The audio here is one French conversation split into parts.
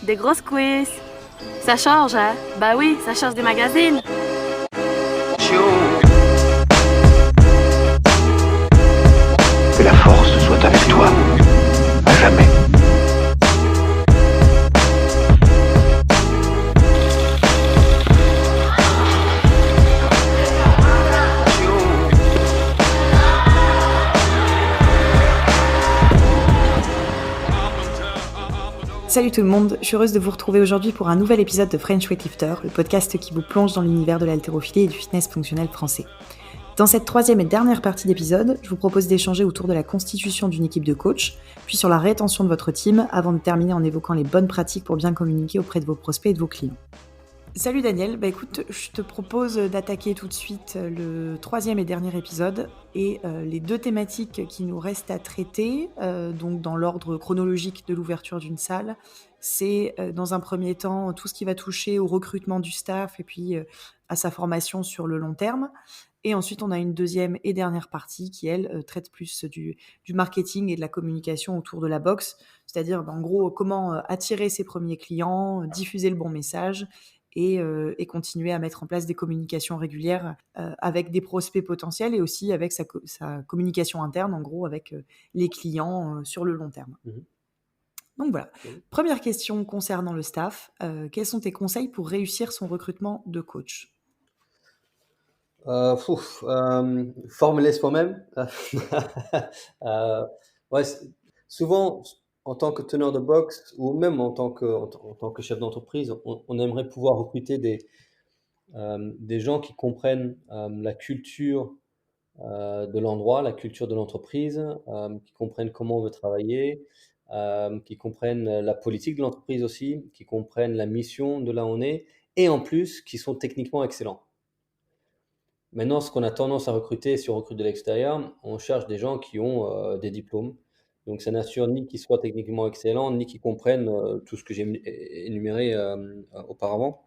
des grosses quiz. Ça change, hein? Bah oui, ça change des magazines. Que la force soit avec toi, à jamais. Salut tout le monde, je suis heureuse de vous retrouver aujourd'hui pour un nouvel épisode de French Weightlifter, le podcast qui vous plonge dans l'univers de l'haltérophilie et du fitness fonctionnel français. Dans cette troisième et dernière partie d'épisode, je vous propose d'échanger autour de la constitution d'une équipe de coach, puis sur la rétention de votre team, avant de terminer en évoquant les bonnes pratiques pour bien communiquer auprès de vos prospects et de vos clients. Salut Daniel, écoute, je te propose d'attaquer tout de suite le troisième et dernier épisode et les deux thématiques qui nous restent à traiter, donc dans l'ordre chronologique de l'ouverture d'une salle, c'est dans un premier temps tout ce qui va toucher au recrutement du staff et puis à sa formation sur le long terme. Et ensuite, on a une deuxième et dernière partie qui, elle, traite plus du marketing et de la communication autour de la boxe, c'est-à-dire en gros comment attirer ses premiers clients, diffuser le bon message et continuer à mettre en place des communications régulières avec des prospects potentiels et aussi avec sa communication interne, en gros, avec les clients sur le long terme. Donc voilà. Première question concernant le staff. Quels sont tes conseils pour réussir son recrutement de coach ? Formuler soi-même. Ouais, souvent, en tant que teneur de boxe ou même en tant que chef d'entreprise, on aimerait pouvoir recruter des gens qui comprennent la culture de l'endroit, la culture de l'entreprise, qui comprennent comment on veut travailler, qui comprennent la politique de l'entreprise aussi, qui comprennent la mission de là où on est, et en plus, qui sont techniquement excellents. Maintenant, ce qu'on a tendance à recruter, si on recrute de l'extérieur, on cherche des gens qui ont des diplômes. Donc, ça n'assure ni qu'ils soient techniquement excellents, ni qu'ils comprennent tout ce que j'ai énuméré auparavant.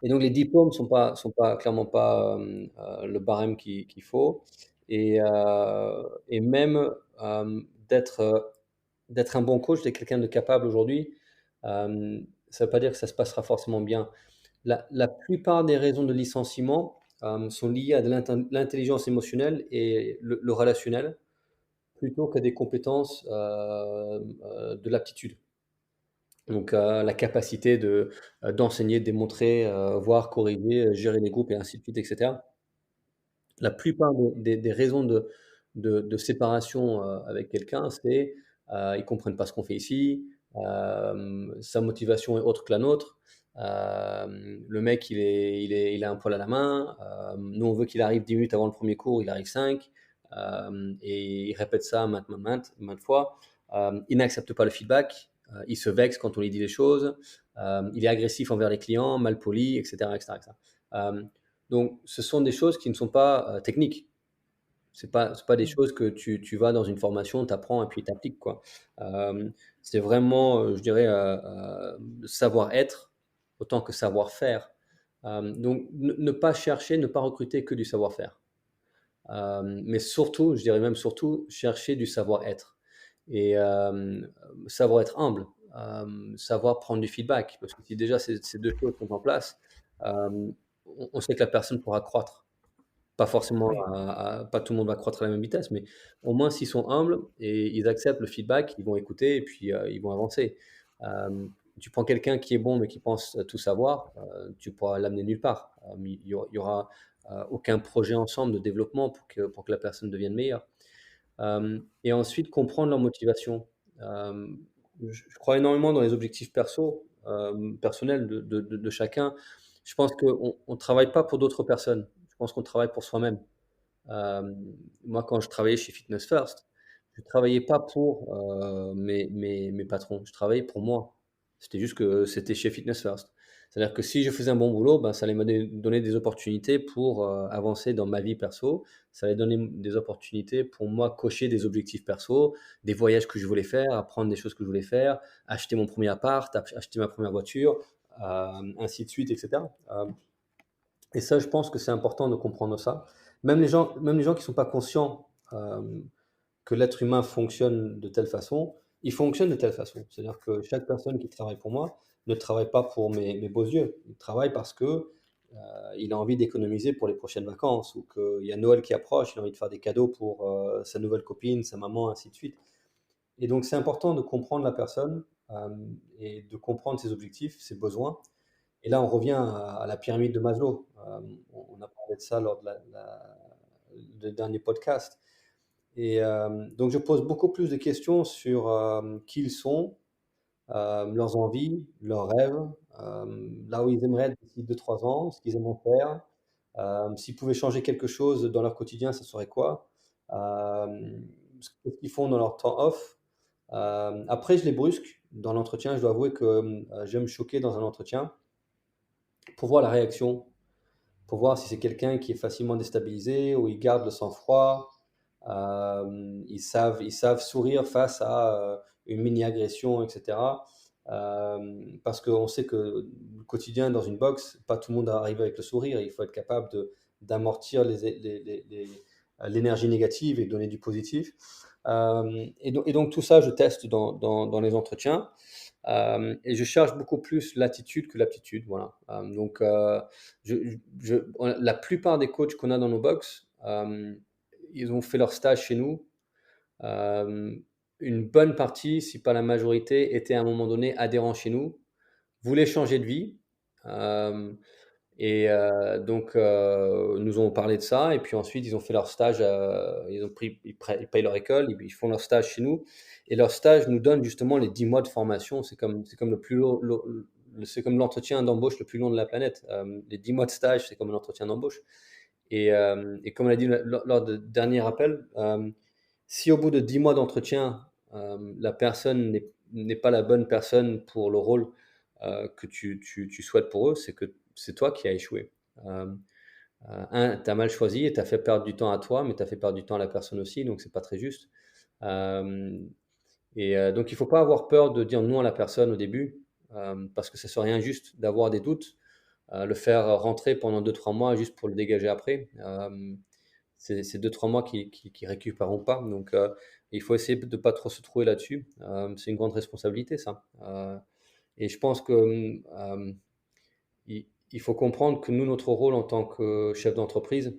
Et donc, les diplômes sont clairement pas le barème qu'il faut. Et même d'être un bon coach, d'être quelqu'un de capable aujourd'hui, ça ne veut pas dire que ça se passera forcément bien. La plupart des raisons de licenciement sont liées à de l'intelligence émotionnelle et le relationnel, plutôt qu'à des compétences de l'aptitude. Donc, la capacité d'enseigner, de démontrer, voir, corriger, gérer les groupes et ainsi de suite, etc. La plupart des raisons de séparation avec quelqu'un, c'est ils ne comprennent pas ce qu'on fait ici, sa motivation est autre que la nôtre, le mec il a un poil à la main, nous on veut qu'il arrive 10 minutes avant le premier cours, il arrive 5, et il répète ça maintes fois. Il n'accepte pas le feedback, il se vexe quand on lui dit les choses, il est agressif envers les clients, mal poli, etc. etc., etc. Donc, ce sont des choses qui ne sont pas techniques. C'est pas des choses que tu vas dans une formation, tu apprends et puis tu appliques, quoi. C'est vraiment, je dirais, savoir-être autant que savoir-faire. Donc, ne pas chercher, ne pas recruter que du savoir-faire. Mais surtout, je dirais même surtout, chercher du savoir-être. Et savoir être humble, savoir prendre du feedback. Parce que si déjà ces deux choses sont en place, on sait que la personne pourra croître. Pas forcément, Oui. pas tout le monde va croître à la même vitesse, mais au moins s'ils sont humbles et ils acceptent le feedback, ils vont écouter et puis ils vont avancer. Tu prends quelqu'un qui est bon mais qui pense tout savoir, tu pourras l'amener nulle part. Il y aura aucun projet ensemble de développement pour que la personne devienne meilleure. Et ensuite comprendre leur motivation. Je crois énormément dans les objectifs personnels de chacun. Je pense qu'on ne travaille pas pour d'autres personnes. Je pense qu'on travaille pour soi-même. Moi, quand je travaillais chez Fitness First, je ne travaillais pas pour mes patrons. Je travaillais pour moi. C'était juste que c'était chez Fitness First. C'est-à-dire que si je faisais un bon boulot, ben, ça allait me donner des opportunités pour avancer dans ma vie perso. Ça allait donner des opportunités pour moi cocher des objectifs perso, des voyages que je voulais faire, apprendre des choses que je voulais faire, acheter mon premier appart, acheter ma première voiture, ainsi de suite, etc. Et ça, je pense que c'est important de comprendre ça. Même les gens qui ne sont pas conscients que l'être humain fonctionne de telle façon, il fonctionne de telle façon. C'est-à-dire que chaque personne qui travaille pour moi ne travaille pas pour mes beaux yeux. Il travaille parce que il a envie d'économiser pour les prochaines vacances ou qu'il y a Noël qui approche, il a envie de faire des cadeaux pour sa nouvelle copine, sa maman, ainsi de suite. Et donc, c'est important de comprendre la personne et de comprendre ses objectifs, ses besoins. Et là, on revient à la pyramide de Maslow. On a parlé de ça lors de le dernier podcast. Et donc, je pose beaucoup plus de questions sur qui ils sont, leurs envies, leurs rêves, là où ils aimeraient être d'ici 2-3 ans, ce qu'ils aimeraient faire. S'ils pouvaient changer quelque chose dans leur quotidien, ça serait quoi? Qu'est-ce qu'ils font dans leur temps off? Après, je les brusque dans l'entretien. Je dois avouer que je vais me choquer dans un entretien pour voir la réaction, pour voir si c'est quelqu'un qui est facilement déstabilisé ou il garde le sang-froid. Ils savent sourire face à une mini-agression, etc. Parce qu'on sait que le quotidien dans une boxe, pas tout le monde arrive avec le sourire. Il faut être capable d'amortir l'énergie négative et donner du positif. Et donc tout ça, je teste dans les entretiens. Et je cherche beaucoup plus l'attitude que l'aptitude. Voilà. Donc, la plupart des coachs qu'on a dans nos box, ils ont fait leur stage chez nous. Une bonne partie, si pas la majorité, étaient à un moment donné adhérents chez nous, voulaient changer de vie. Donc, nous ont parlé de ça. Et puis ensuite, ils ont fait leur stage. Ils payent leur école, ils font leur stage chez nous. Et leur stage nous donne justement les 10 mois de formation. C'est comme le plus long, c'est comme l'entretien d'embauche le plus long de la planète. Les 10 mois de stage, c'est comme un entretien d'embauche. Et comme on a dit lors du dernier appel, si au bout de 10 mois d'entretien, la personne n'est pas la bonne personne pour le rôle que tu souhaites pour eux, c'est que c'est toi qui as échoué. Tu as mal choisi et tu as fait perdre du temps à toi, mais tu as fait perdre du temps à la personne aussi, donc c'est pas très juste. Donc il faut pas avoir peur de dire non à la personne au début, parce que ça serait injuste d'avoir des doutes, le faire rentrer pendant 2-3 mois juste pour le dégager après. C'est 2-3 mois qui récupéreront pas. Donc il faut essayer de pas trop se trouver là-dessus. C'est une grande responsabilité, ça. Et je pense que il faut comprendre que nous, notre rôle en tant que chef d'entreprise,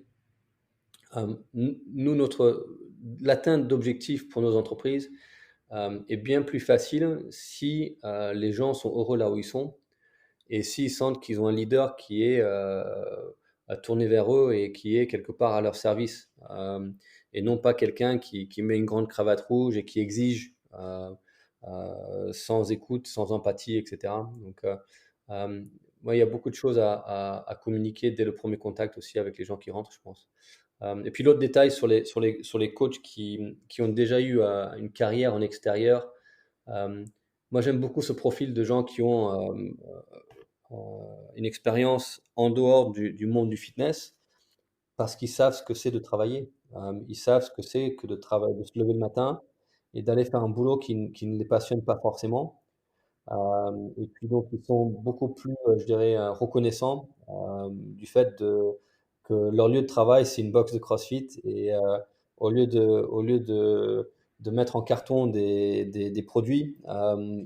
l'atteinte d'objectifs pour nos entreprises est bien plus facile si les gens sont heureux là où ils sont et s'ils sentent qu'ils ont un leader qui est à tourner vers eux et qui est quelque part à leur service, et non pas quelqu'un qui met une grande cravate rouge et qui exige sans écoute, sans empathie, etc. Donc, moi, il y a beaucoup de choses à communiquer dès le premier contact aussi avec les gens qui rentrent, je pense. Et puis l'autre détail sur les coachs qui ont déjà eu une carrière en extérieur. Moi, j'aime beaucoup ce profil de gens qui ont une expérience en dehors du monde du fitness parce qu'ils savent ce que c'est de travailler. Ils savent ce que c'est que de travailler, de se lever le matin et d'aller faire un boulot qui ne les passionne pas forcément. Et puis donc ils sont beaucoup plus, je dirais, reconnaissants du fait que leur lieu de travail, c'est une box de CrossFit et au lieu de mettre en carton des produits,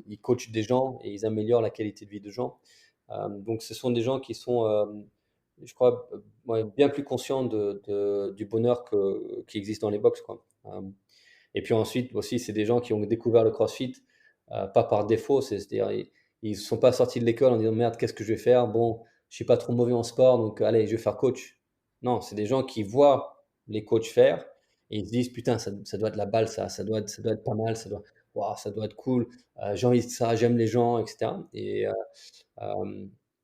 ils coachent des gens et ils améliorent la qualité de vie de gens. Donc ce sont des gens qui sont, je crois, ouais, bien plus conscients du bonheur qui existe dans les box, quoi. Et puis ensuite aussi, c'est des gens qui ont découvert le CrossFit, pas par défaut, c'est-à-dire ils sont pas sortis de l'école en disant merde, qu'est-ce que je vais faire? Bon, je suis pas trop mauvais en sport, donc allez, je vais faire coach. Non, c'est des gens qui voient les coachs faire et ils se disent putain, ça doit être la balle, ça doit être pas mal, waouh, ça doit être cool, j'ai envie de ça, j'aime les gens, etc.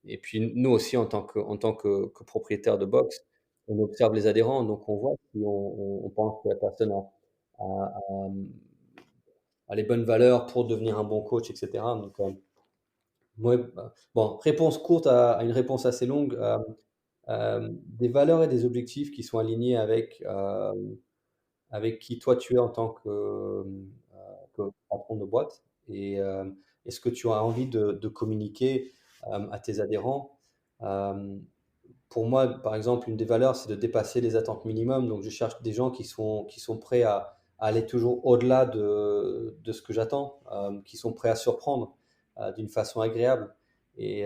Et puis nous aussi, en tant que propriétaire de box, on observe les adhérents, donc on voit si on pense que la personne a les bonnes valeurs pour devenir un bon coach, etc. Donc, ouais, bon, réponse courte à une réponse assez longue. Des valeurs et des objectifs qui sont alignés avec qui toi tu es en tant que patron de boîte et ce que tu as envie de communiquer à tes adhérents. Euh, pour moi, par exemple, une des valeurs, c'est de dépasser les attentes minimum. Donc, je cherche des gens qui sont prêts aller toujours au-delà de ce que j'attends, qui sont prêts à surprendre d'une façon agréable. Et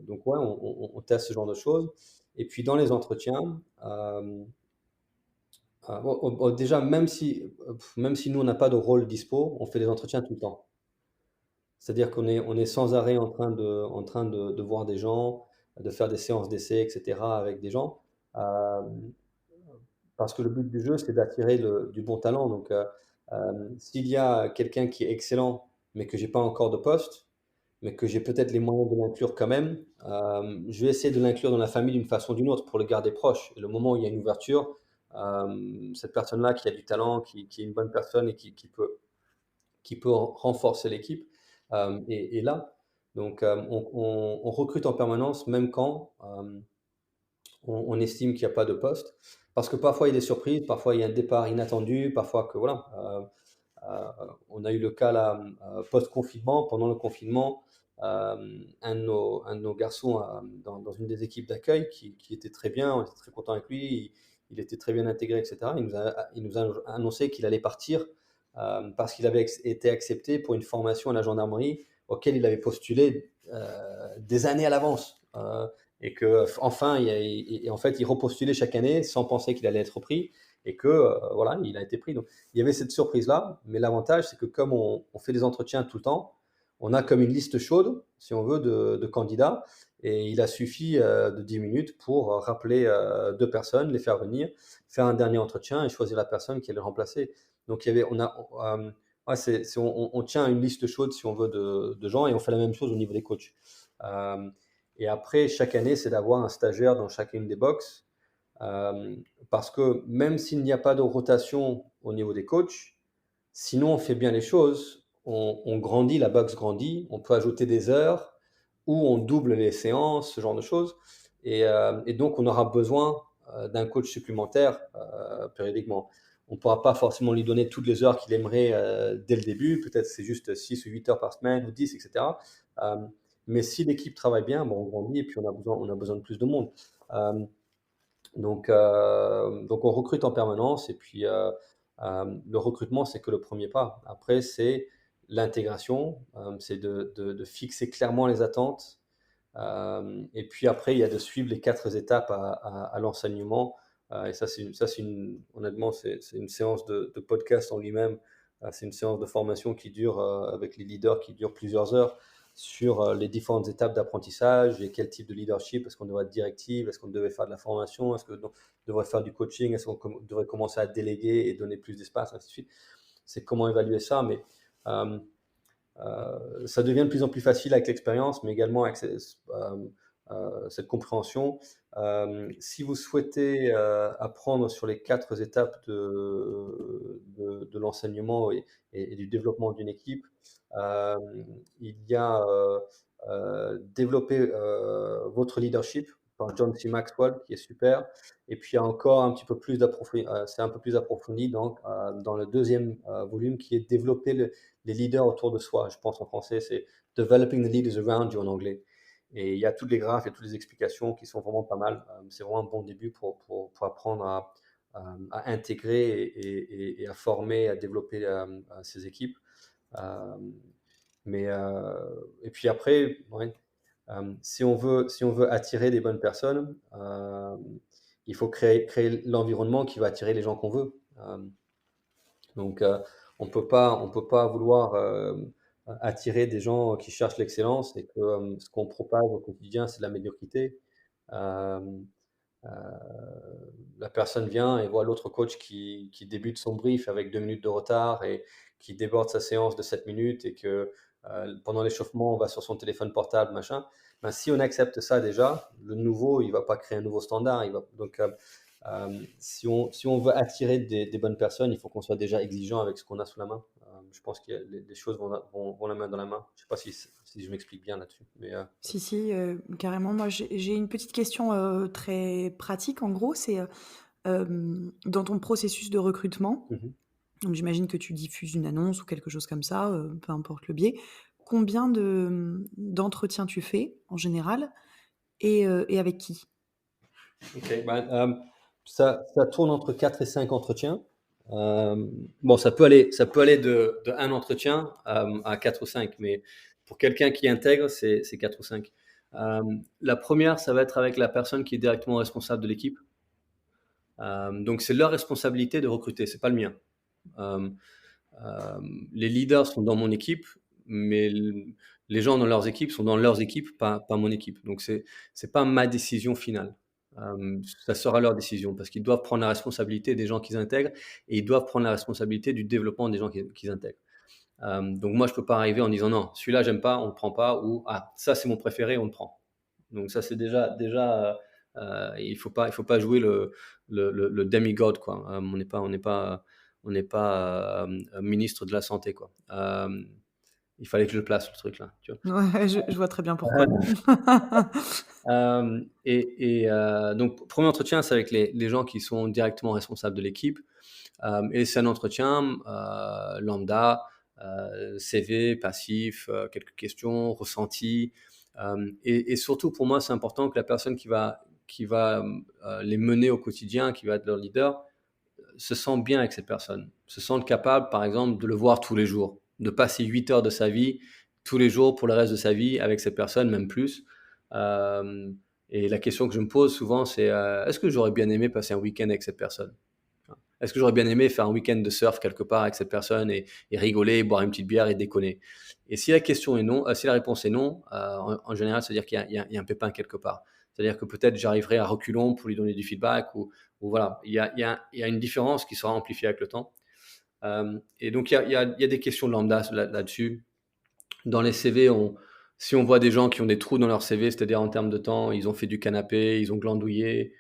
donc, ouais, on teste ce genre de choses. Et puis, dans les entretiens, bon, déjà, même si nous, on n'a pas de rôle dispo, on fait des entretiens tout le temps. C'est-à-dire qu'on est sans arrêt en train de voir des gens, de faire des séances d'essai, etc., avec des gens. Euh, Parce que le but du jeu, c'est d'attirer du bon talent. Donc, s'il y a quelqu'un qui est excellent, mais que j'ai pas encore de poste, mais que j'ai peut-être les moyens de l'inclure quand même, je vais essayer de l'inclure dans la famille d'une façon ou d'une autre pour le garder proche. Et le moment où il y a une ouverture, cette personne-là qui a du talent, qui est une bonne personne et qui peut renforcer l'équipe, est là. Donc, on recrute en permanence, même quand on estime qu'il n'y a pas de poste. Parce que parfois, il y a des surprises, parfois, il y a un départ inattendu, parfois que voilà. On a eu le cas là, post-confinement, pendant le confinement, un de nos garçons dans une des équipes d'accueil qui était très bien, on était très content avec lui, il était très bien intégré, etc. Il nous a annoncé qu'il allait partir parce qu'il avait été accepté pour une formation à la gendarmerie auquel il avait postulé des années à l'avance. Et que enfin, en fait, il repostulait chaque année sans penser qu'il allait être pris et que voilà, il a été pris. Donc, il y avait cette surprise-là, mais l'avantage, c'est que comme on fait des entretiens tout le temps, on a comme une liste chaude, si on veut, de candidats, et il a suffi de 10 minutes pour rappeler deux personnes, les faire venir, faire un dernier entretien et choisir la personne qui allait le remplacer. Donc, ouais, on tient une liste chaude, si on veut, de gens, et on fait la même chose au niveau des coachs. Euh, et après, chaque année, c'est d'avoir un stagiaire dans chacune des box. Parce que même s'il n'y a pas de rotation au niveau des coachs, sinon on fait bien les choses, on grandit, la box grandit, on peut ajouter des heures ou on double les séances, ce genre de choses. Et donc on aura besoin d'un coach supplémentaire périodiquement. On ne pourra pas forcément lui donner toutes les heures qu'il aimerait dès le début, peut-être c'est juste 6 ou 8 heures par semaine ou 10, etc. Euh, mais si l'équipe travaille bien, bon, on grandit et puis on a besoin de plus de monde. Euh, donc on recrute en permanence et puis le recrutement, c'est que le premier pas. Après, c'est l'intégration, c'est de fixer clairement les attentes. Et puis après, il y a de suivre les 4 étapes à l'enseignement. Et honnêtement, c'est une séance de podcast en lui-même. C'est une séance de formation qui dure, avec les leaders, qui dure plusieurs heures sur les différentes étapes d'apprentissage et quel type de leadership. Est-ce qu'on devrait être directive? Est-ce qu'on devait faire de la formation? Est-ce qu'on devrait faire du coaching? Est-ce qu'on devrait commencer à déléguer et donner plus d'espace, ainsi de suite? C'est comment évaluer ça, mais euh, ça devient de plus en plus facile avec l'expérience, mais également avec cette compréhension. Si vous souhaitez apprendre sur les 4 étapes de l'enseignement et du développement d'une équipe, euh, il y a développer votre leadership par John C. Maxwell, qui est super. Et puis il y a encore un petit peu plus d'approfondi, c'est un peu plus approfondi donc, dans le deuxième volume, qui est développer les leaders autour de soi. Je pense en français, c'est Developing the Leaders Around You en anglais. Et il y a toutes les graphes et toutes les explications qui sont vraiment pas mal. C'est vraiment un bon début pour apprendre à intégrer et à former, à développer ces équipes. Euh, et puis après, ouais, si on veut attirer des bonnes personnes, il faut créer l'environnement qui va attirer les gens qu'on veut. Donc, on peut pas vouloir attirer des gens qui cherchent l'excellence et que ce qu'on propage au quotidien, c'est de la médiocrité. Euh, euh, la personne vient et voit l'autre coach qui débute son brief avec 2 minutes de retard et qui déborde sa séance de 7 minutes et que pendant l'échauffement, on va sur son téléphone portable, machin. Ben, si on accepte ça déjà, le nouveau, il ne va pas créer un nouveau standard. Donc, si on veut attirer des bonnes personnes, il faut qu'on soit déjà exigeant avec ce qu'on a sous la main. Je pense que les choses vont la main dans la main. Je ne sais pas si je m'explique bien là-dessus. Mais, Si, si, carrément. Moi, j'ai une petite question très pratique, en gros. C'est dans ton processus de recrutement, mhm. donc j'imagine que tu diffuses une annonce ou quelque chose comme ça, peu importe le biais. Combien d'entretiens tu fais, en général, et avec qui? Ok, ben, ça tourne entre 4 et 5 entretiens. Bon, ça peut aller de un entretien à 4 ou 5, mais pour quelqu'un qui intègre, c'est 4 ou 5. La première, ça va être avec la personne qui est directement responsable de l'équipe. Donc c'est leur responsabilité de recruter, c'est pas le mien. Euh, les leaders sont dans mon équipe, mais les gens dans leurs équipes sont dans leurs équipes, pas mon équipe. Donc c'est pas ma décision finale. Ça sera leur décision parce qu'ils doivent prendre la responsabilité des gens qu'ils intègrent et ils doivent prendre la responsabilité du développement des gens qu'ils intègrent. Donc moi, je peux pas arriver en disant non, celui-là j'aime pas, on le prend pas, ou ah ça c'est mon préféré, on le prend. Donc ça c'est déjà il faut pas jouer le demigod quoi. On n'est pas ministre de la santé quoi. Il fallait que je le place le truc là, tu vois. Ouais, je vois très bien pourquoi. Donc premier entretien, c'est avec les gens qui sont directement responsables de l'équipe. Et c'est un entretien lambda, CV, passif, quelques questions, ressenti. Et surtout, pour moi, c'est important que la personne qui va les mener au quotidien, qui va être leur leader, se sente bien avec cette personne, se sente capable, par exemple, de le voir tous les jours, de passer 8 heures de sa vie tous les jours pour le reste de sa vie avec cette personne, même plus. Euh, et la question que je me pose souvent, c'est est-ce que j'aurais bien aimé passer un week-end avec cette personne? Est-ce que j'aurais bien aimé faire un week-end de surf quelque part avec cette personne et rigoler, boire une petite bière et déconner? Et si la question est non, si la réponse est non, en général, c'est-à-dire qu'il y a un pépin quelque part. C'est-à-dire que peut-être j'arriverai à reculons pour lui donner du feedback ou voilà, il y a une différence qui sera amplifiée avec le temps. Et donc il y a des questions lambda là-dessus. Dans les CV, si on voit des gens qui ont des trous dans leur CV, c'est-à-dire en termes de temps, ils ont fait du canapé, ils ont glandouillé,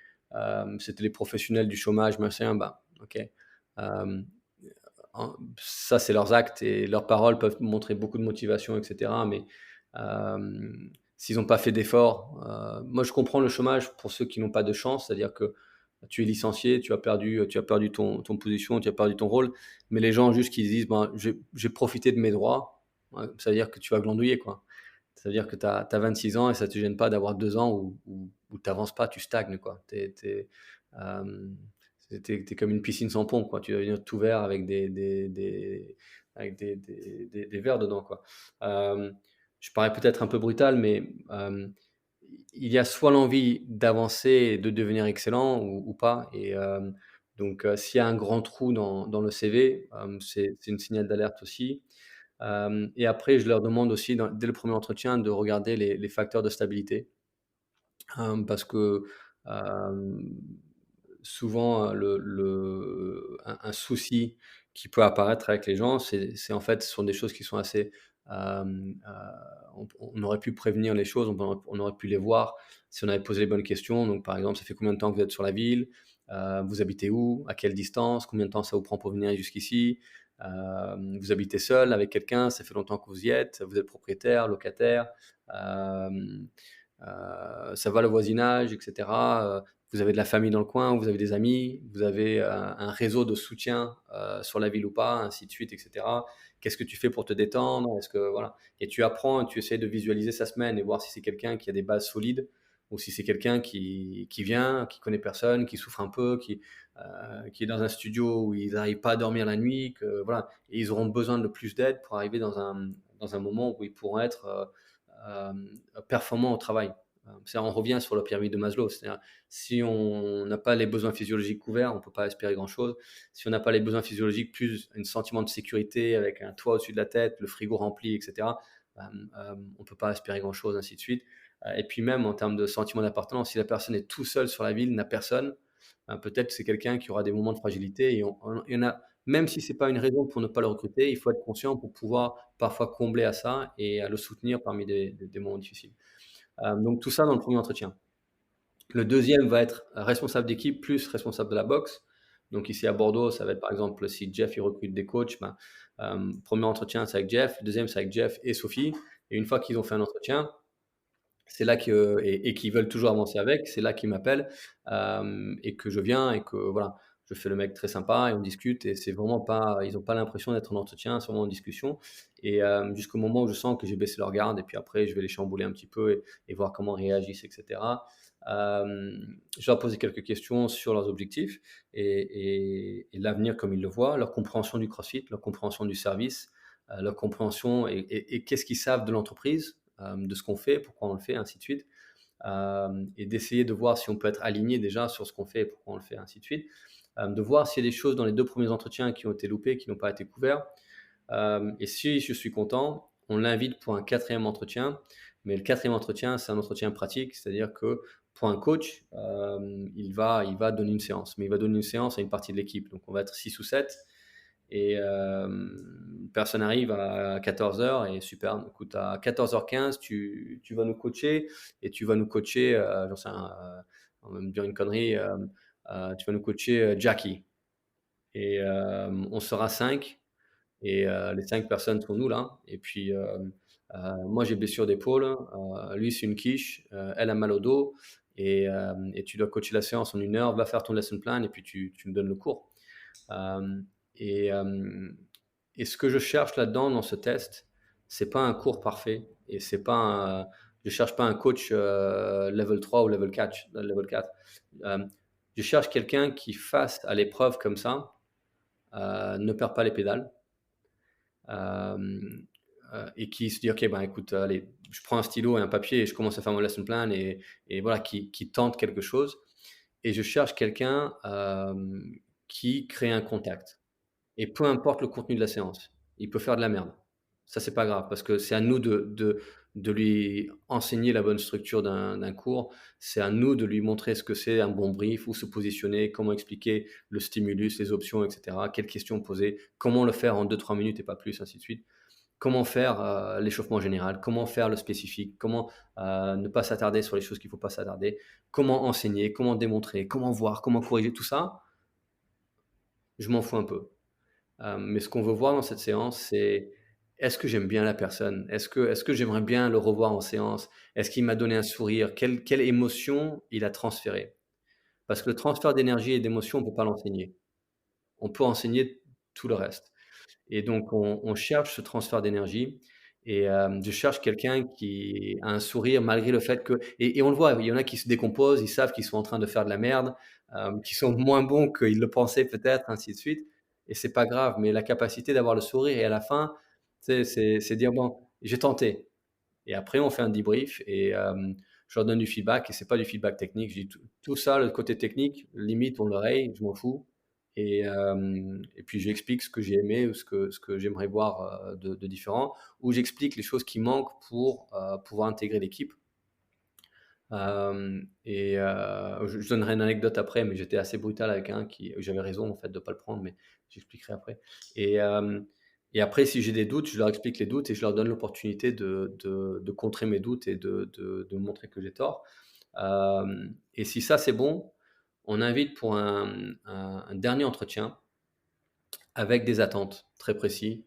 c'était les professionnels du chômage, machin, bah, ok. Euh, Ça, c'est leurs actes et leurs paroles peuvent montrer beaucoup de motivation, etc. Mais euh, s'ils n'ont pas fait d'efforts, moi je comprends le chômage pour ceux qui n'ont pas de chance, c'est-à-dire que tu es licencié, tu as perdu ton position, tu as perdu ton rôle, mais les gens juste qui disent ben, j'ai profité de mes droits, ouais, ça veut dire que tu vas glandouiller, quoi. Ça veut dire que tu as 26 ans et ça ne te gêne pas d'avoir 2 ans où tu n'avances pas, tu stagnes, quoi. Euh, t'es comme une piscine sans pont, quoi. Tu vas venir tout vert avec des verres dedans, quoi. Euh, je parais peut-être un peu brutal, mais il y a soit l'envie d'avancer et de devenir excellent ou pas. Et donc, s'il y a un grand trou dans le CV, c'est une signal d'alerte aussi. Et après, je leur demande aussi, dès le premier entretien, de regarder les facteurs de stabilité. Parce que souvent, un souci qui peut apparaître avec les gens, c'est en fait, ce sont des choses qui sont assez. On aurait pu prévenir les choses, on aurait pu les voir si on avait posé les bonnes questions. Donc, par exemple, ça fait combien de temps que vous êtes sur la ville? Vous habitez où? À quelle distance? Combien de temps ça vous prend pour venir jusqu'ici? Vous habitez seul avec quelqu'un? Ça fait longtemps que vous y êtes? Vous êtes propriétaire, locataire? Euh, Ça va le voisinage, etc. Vous avez de la famille dans le coin, vous avez des amis, vous avez un réseau de soutien sur la ville ou pas, ainsi de suite, etc. Qu'est-ce que tu fais pour te détendre? Est-ce que voilà. Et tu apprends, tu essaies de visualiser sa semaine et voir si c'est quelqu'un qui a des bases solides ou si c'est quelqu'un qui vient, qui connaît personne, qui souffre un peu, qui est dans un studio où ils n'arrivent pas à dormir la nuit, que voilà, et ils auront besoin de plus d'aide pour arriver dans un moment où ils pourront être euh, performants au travail. On revient sur la pyramide de Maslow, c'est-à-dire si on n'a pas les besoins physiologiques couverts, on ne peut pas espérer grand-chose. Si on n'a pas les besoins physiologiques plus un sentiment de sécurité avec un toit au-dessus de la tête, le frigo rempli, etc., on ne peut pas espérer grand-chose, ainsi de suite. Et puis même en termes de sentiment d'appartenance, si la personne est tout seule sur la ville, n'a personne, peut-être que c'est quelqu'un qui aura des moments de fragilité. Il y en a, même si ce n'est pas une raison pour ne pas le recruter, il faut être conscient pour pouvoir parfois combler à ça et à le soutenir parmi des moments difficiles. Donc tout ça dans le premier entretien. Le deuxième va être responsable d'équipe plus responsable de la boxe. Donc ici à Bordeaux, ça va être par exemple si Jeff il recrute des coachs, premier entretien c'est avec Jeff, le deuxième c'est avec Jeff et Sophie. Et une fois qu'ils ont fait un entretien, c'est là et qu'ils veulent toujours avancer avec, c'est là qu'ils m'appellent et que je viens et que voilà, je fais le mec très sympa et on discute et c'est vraiment pas ils ont pas l'impression d'être en entretien, c'est vraiment en discussion et jusqu'au moment où je sens que j'ai baissé leur garde et puis après je vais les chambouler un petit peu et voir comment ils réagissent et cetera. Je vais leur poser quelques questions sur leurs objectifs et l'avenir comme ils le voient, leur compréhension du CrossFit, leur compréhension du service, leur compréhension et qu'est-ce qu'ils savent de l'entreprise, de ce qu'on fait, pourquoi on le fait, ainsi de suite. Et d'essayer de voir si on peut être aligné déjà sur ce qu'on fait et pourquoi on le fait, ainsi de suite. De voir s'il y a des choses dans les 2 premiers entretiens qui ont été loupées, qui n'ont pas été couverts. Et si je suis content, on l'invite pour un 4e entretien. Mais le 4e entretien, c'est un entretien pratique, c'est-à-dire que pour un coach, il va donner une séance. Mais il va donner une séance à une partie de l'équipe. Donc on va être 6 ou 7 et personne arrive à 14h et super, écoute, à 14h15, tu vas nous coacher et tu vas nous coacher, j'en sais rien, on va me dire une connerie, tu vas nous coacher Jackie. Et on sera 5 et les 5 personnes sont nous là. Et puis moi j'ai blessure d'épaule, lui c'est une quiche, elle a mal au dos et tu dois coacher la séance en 1 heure, va faire ton lesson plan et puis tu me donnes le cours. Euh, et, euh, et ce que je cherche là-dedans, dans ce test, c'est pas un cours parfait. Et c'est pas je cherche pas un coach level 3 ou level 4. Level 4. Euh, je cherche quelqu'un qui, face à l'épreuve comme ça, ne perd pas les pédales. Euh, et qui se dit, OK, ben écoute, allez, je prends un stylo et un papier et je commence à faire mon lesson plan et voilà, qui tente quelque chose. Et je cherche quelqu'un qui crée un contact. Et peu importe le contenu de la séance, il peut faire de la merde. Ça, c'est pas grave parce que c'est à nous de lui enseigner la bonne structure d'un cours. C'est à nous de lui montrer ce que c'est un bon brief, où se positionner, comment expliquer le stimulus, les options, etc. Quelles questions poser, comment le faire en 2-3 minutes et pas plus, ainsi de suite. Comment faire l'échauffement général, comment faire le spécifique, comment ne pas s'attarder sur les choses qu'il ne faut pas s'attarder, comment enseigner, comment démontrer, comment voir, comment corriger, tout ça, je m'en fous un peu. Mais ce qu'on veut voir dans cette séance, c'est est-ce que j'aime bien la personne? Est-ce que j'aimerais bien le revoir en séance? Est-ce qu'il m'a donné un sourire? Quelle émotion il a transféré? Parce que le transfert d'énergie et d'émotion, on ne peut pas l'enseigner. On peut enseigner tout le reste. Et donc on cherche ce transfert d'énergie et je cherche quelqu'un qui a un sourire malgré le fait que et on le voit, il y en a qui se décomposent, ils savent qu'ils sont en train de faire de la merde, qui sont moins bons qu'ils le pensaient peut-être, ainsi de suite et c'est pas grave, mais la capacité d'avoir le sourire et à la fin, tu sais, c'est dire: «Bon, j'ai tenté» et après on fait un debrief et je leur donne du feedback et c'est pas du feedback technique. Je dis: «Tout ça, le côté technique, limite on l'oreille, je m'en fous». Et puis j'explique ce que j'ai aimé ou ce que j'aimerais voir de différent, ou j'explique les choses qui manquent pour pouvoir intégrer l'équipe. Je donnerai une anecdote après, mais j'étais assez brutal avec un qui j'avais raison en fait de ne pas le prendre, mais j'expliquerai après. Et, euh, et après, si j'ai des doutes, je leur explique les doutes et je leur donne l'opportunité de contrer mes doutes et de montrer que j'ai tort. Et si ça c'est bon, on invite pour un dernier entretien avec des attentes très précises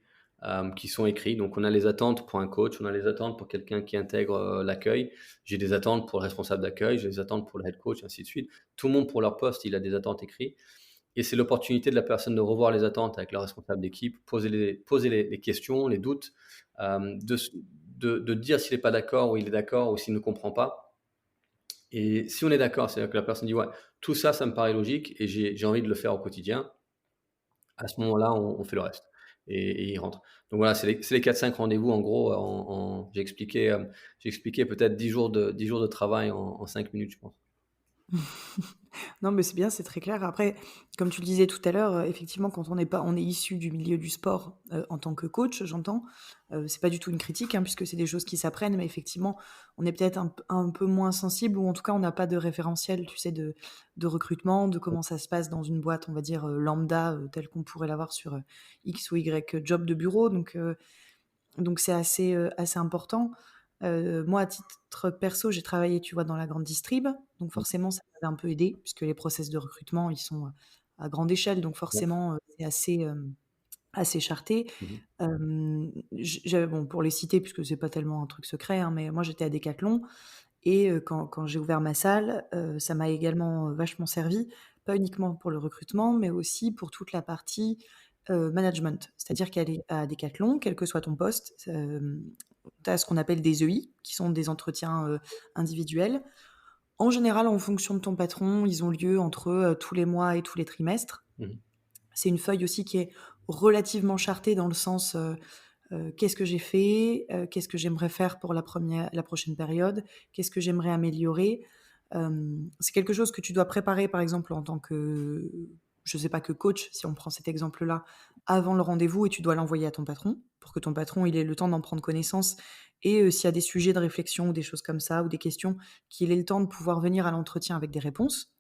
qui sont écrites. Donc, on a les attentes pour un coach, on a les attentes pour quelqu'un qui intègre l'accueil. J'ai des attentes pour le responsable d'accueil, j'ai des attentes pour le head coach, ainsi de suite. Tout le monde pour leur poste, il a des attentes écrites. Et c'est l'opportunité de la personne de revoir les attentes avec le responsable d'équipe, poser les questions, les doutes, de dire s'il n'est pas d'accord ou il est d'accord ou s'il ne comprend pas. Et si on est d'accord, c'est-à-dire que la personne dit ouais, tout ça, ça me paraît logique et j'ai envie de le faire au quotidien, à ce moment-là, on fait le reste et il rentre. Donc voilà, c'est les 4-5 rendez-vous en gros. J'ai expliqué peut-être 10 jours de travail en 5 minutes, je pense. Non, mais c'est bien, c'est très clair. Après, comme tu le disais tout à l'heure, effectivement, quand on est issu du milieu du sport en tant que coach, j'entends, c'est pas du tout une critique, hein, puisque c'est des choses qui s'apprennent, mais effectivement, on est peut-être un peu moins sensible, ou en tout cas, on n'a pas de référentiel, tu sais, de recrutement, de comment ça se passe dans une boîte, on va dire, lambda, telle qu'on pourrait l'avoir sur X ou Y job de bureau. Donc c'est assez important. Moi, à titre perso, j'ai travaillé, tu vois, dans la grande distrib, donc forcément, ça m'avait un peu aidé, puisque les process de recrutement, ils sont à grande échelle, donc Ouais. forcément, c'est assez charté. Mhm. Bon, pour les citer, puisque c'est pas tellement un truc secret, hein, mais moi, j'étais à Decathlon, et quand j'ai ouvert ma salle, ça m'a également vachement servi, pas uniquement pour le recrutement, mais aussi pour toute la partie management. C'est-à-dire qu'à Decathlon, quel que soit ton poste, tu as ce qu'on appelle des EI, qui sont des entretiens individuels. En général, en fonction de ton patron, ils ont lieu entre tous les mois et tous les trimestres. Mhm. C'est une feuille aussi qui est relativement chartée dans le sens qu'est-ce que j'ai fait, qu'est-ce que j'aimerais faire pour la prochaine période, qu'est-ce que j'aimerais améliorer. C'est quelque chose que tu dois préparer, par exemple, en tant que, je sais pas, que coach, si on prend cet exemple-là, avant le rendez-vous, et tu dois l'envoyer à ton patron, pour que ton patron il ait le temps d'en prendre connaissance, et s'il y a des sujets de réflexion ou des choses comme ça, ou des questions, qu'il ait le temps de pouvoir venir à l'entretien avec des réponses.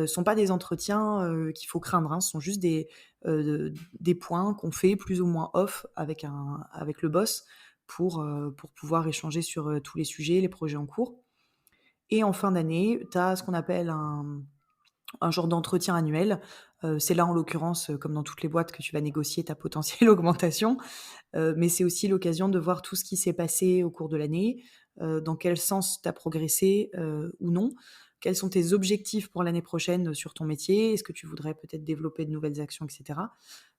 Sont pas des entretiens qu'il faut craindre, hein. Ce sont juste des points qu'on fait plus ou moins off avec le boss pour pouvoir échanger sur tous les sujets, les projets en cours. Et en fin d'année, tu as ce qu'on appelle un genre d'entretien annuel. C'est là, en l'occurrence, comme dans toutes les boîtes, que tu vas négocier ta potentielle augmentation. Mais c'est aussi l'occasion de voir tout ce qui s'est passé au cours de l'année, dans quel sens tu as progressé ou non. Quels sont tes objectifs pour l'année prochaine sur ton métier? Est-ce que tu voudrais peut-être développer de nouvelles actions, etc.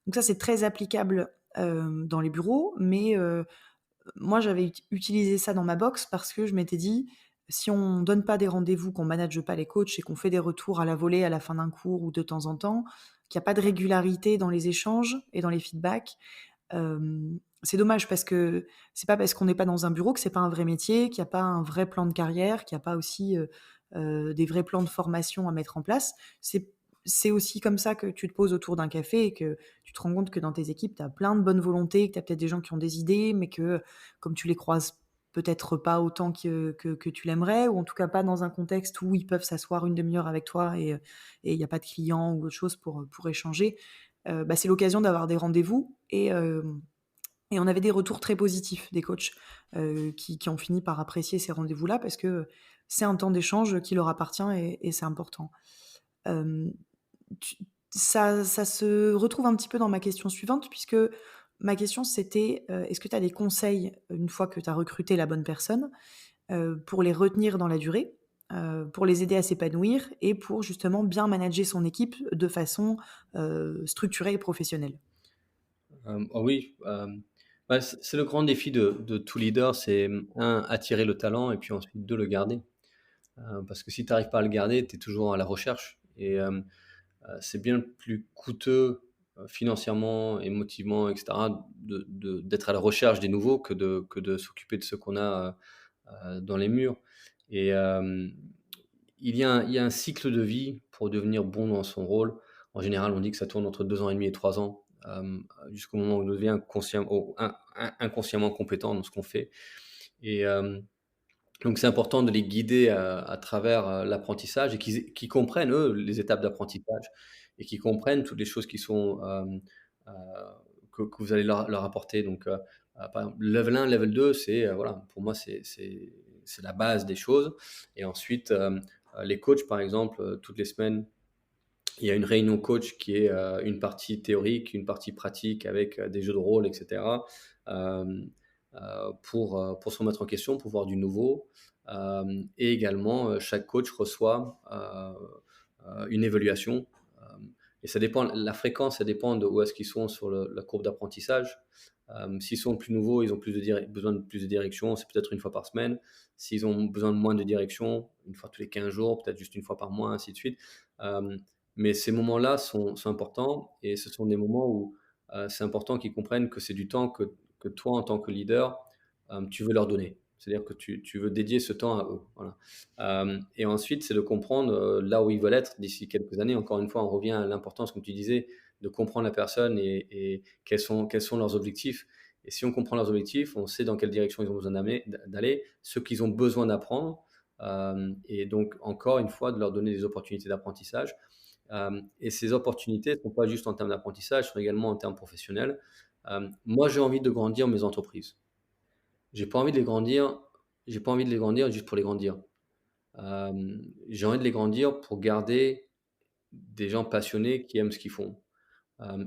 Donc ça, c'est très applicable dans les bureaux, mais moi, j'avais utilisé ça dans ma box parce que je m'étais dit, si on donne pas des rendez-vous, qu'on manage pas les coachs et qu'on fait des retours à la volée à la fin d'un cours ou de temps en temps, qu'il n'y a pas de régularité dans les échanges et dans les feedbacks, c'est dommage parce que c'est pas parce qu'on n'est pas dans un bureau que c'est pas un vrai métier, qu'il n'y a pas un vrai plan de carrière, qu'il n'y a pas aussi des vrais plans de formation à mettre en place. C'est aussi comme ça que tu te poses autour d'un café et que tu te rends compte que dans tes équipes, tu as plein de bonnes volontés, que tu as peut-être des gens qui ont des idées, mais que comme tu les croises peut-être pas autant que tu l'aimerais, ou en tout cas pas dans un contexte où ils peuvent s'asseoir une demi-heure avec toi et il n'y a pas de clients ou autre chose pour échanger, c'est l'occasion d'avoir des rendez-vous et on avait des retours très positifs des coachs qui ont fini par apprécier ces rendez-vous-là parce que c'est un temps d'échange qui leur appartient et c'est important. Euh, ça se retrouve un petit peu dans ma question suivante, puisque ma question c'était est-ce que tu as des conseils une fois que tu as recruté la bonne personne pour les retenir dans la durée, pour les aider à s'épanouir et pour justement bien manager son équipe de façon structurée et professionnelle? Oh oui, c'est le grand défi de tout leader, c'est un, attirer le talent et puis ensuite deux, le garder. Parce que si tu n'arrives pas à le garder, tu es toujours à la recherche et c'est bien plus coûteux financièrement, émotivement, etc., d'être à la recherche des nouveaux que de s'occuper de ceux qu'on a dans les murs. Et il y a un cycle de vie pour devenir bon dans son rôle. En général, on dit que ça tourne entre 2 ans et demi et 3 ans, jusqu'au moment où on devient inconsciemment compétent dans ce qu'on fait. Et donc c'est important de les guider à travers l'apprentissage et qu'ils comprennent, eux, les étapes d'apprentissage et qu'ils comprennent toutes les choses qui sont, euh, que vous allez leur apporter. Donc, par exemple, level 1, level 2, voilà, pour moi, c'est la base des choses. Et ensuite, les coachs, par exemple, toutes les semaines, il y a une réunion coach qui est une partie théorique, une partie pratique avec des jeux de rôle, etc. euh, pour se remettre en question, pour voir du nouveau. Et également, chaque coach reçoit une évaluation. Et ça dépend, la fréquence, ça dépend de où est-ce qu'ils sont sur la courbe d'apprentissage. S'ils sont plus nouveaux, ils ont besoin de plus de direction, c'est peut-être une fois par semaine. S'ils ont besoin de moins de direction, une fois tous les 15 jours, peut-être juste une fois par mois, ainsi de suite. Mais ces moments-là sont importants et ce sont des moments où c'est important qu'ils comprennent que c'est du temps que toi, en tant que leader, tu veux leur donner. C'est-à-dire que tu veux dédier ce temps à eux. Voilà. Et ensuite, c'est de comprendre là où ils veulent être d'ici quelques années. Encore une fois, on revient à l'importance, comme tu disais, de comprendre la personne et quels sont leurs objectifs. Et si on comprend leurs objectifs, on sait dans quelle direction ils ont besoin d'aller, ce qu'ils ont besoin d'apprendre. Et donc, encore une fois, de leur donner des opportunités d'apprentissage. Et ces opportunités ne sont pas juste en termes d'apprentissage, sont également en termes professionnels. Moi, j'ai envie de grandir mes entreprises. J'ai pas envie de les grandir. J'ai pas envie de les grandir juste pour les grandir. J'ai envie de les grandir pour garder des gens passionnés qui aiment ce qu'ils font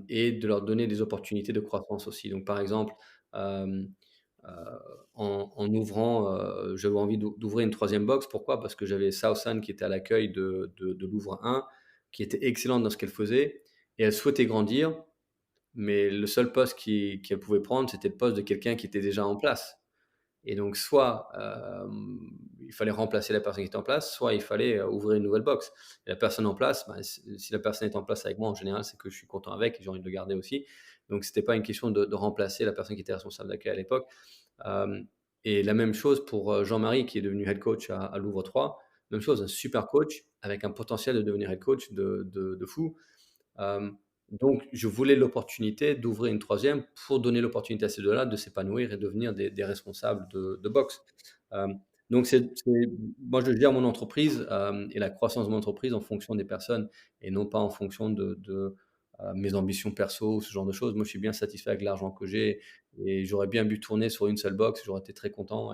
et de leur donner des opportunités de croissance aussi. Donc, par exemple, euh, en ouvrant, j'avais envie d'ouvrir une troisième box. Pourquoi? Parce que j'avais Southend qui était à l'accueil de Louvre 1, qui était excellente dans ce qu'elle faisait et elle souhaitait grandir, mais le seul poste qu'elle pouvait prendre, c'était le poste de quelqu'un qui était déjà en place. Et donc soit, il fallait remplacer la personne qui était en place, soit il fallait, ouvrir une nouvelle box. Et la personne en place, bah, si la personne est en place avec moi, en général, c'est que je suis content avec et j'ai envie de le garder aussi. Donc c'était pas une question de remplacer la personne qui était responsable d'accueil à l'époque. Hem Et la même chose pour, Jean-Marie qui est devenu head coach à Louvre 3. Même chose, un super coach avec un potentiel de devenir head coach de fou. Hem, donc je voulais l'opportunité d'ouvrir une troisième pour donner l'opportunité à ces 2-là de s'épanouir et devenir des responsables de boxe. Donc moi je gère mon entreprise, et la croissance de mon entreprise en fonction des personnes et non pas en fonction de mes ambitions perso ou ce genre de choses. Moi je suis bien satisfait avec l'argent que j'ai et j'aurais bien pu tourner sur une seule box, j'aurais été très content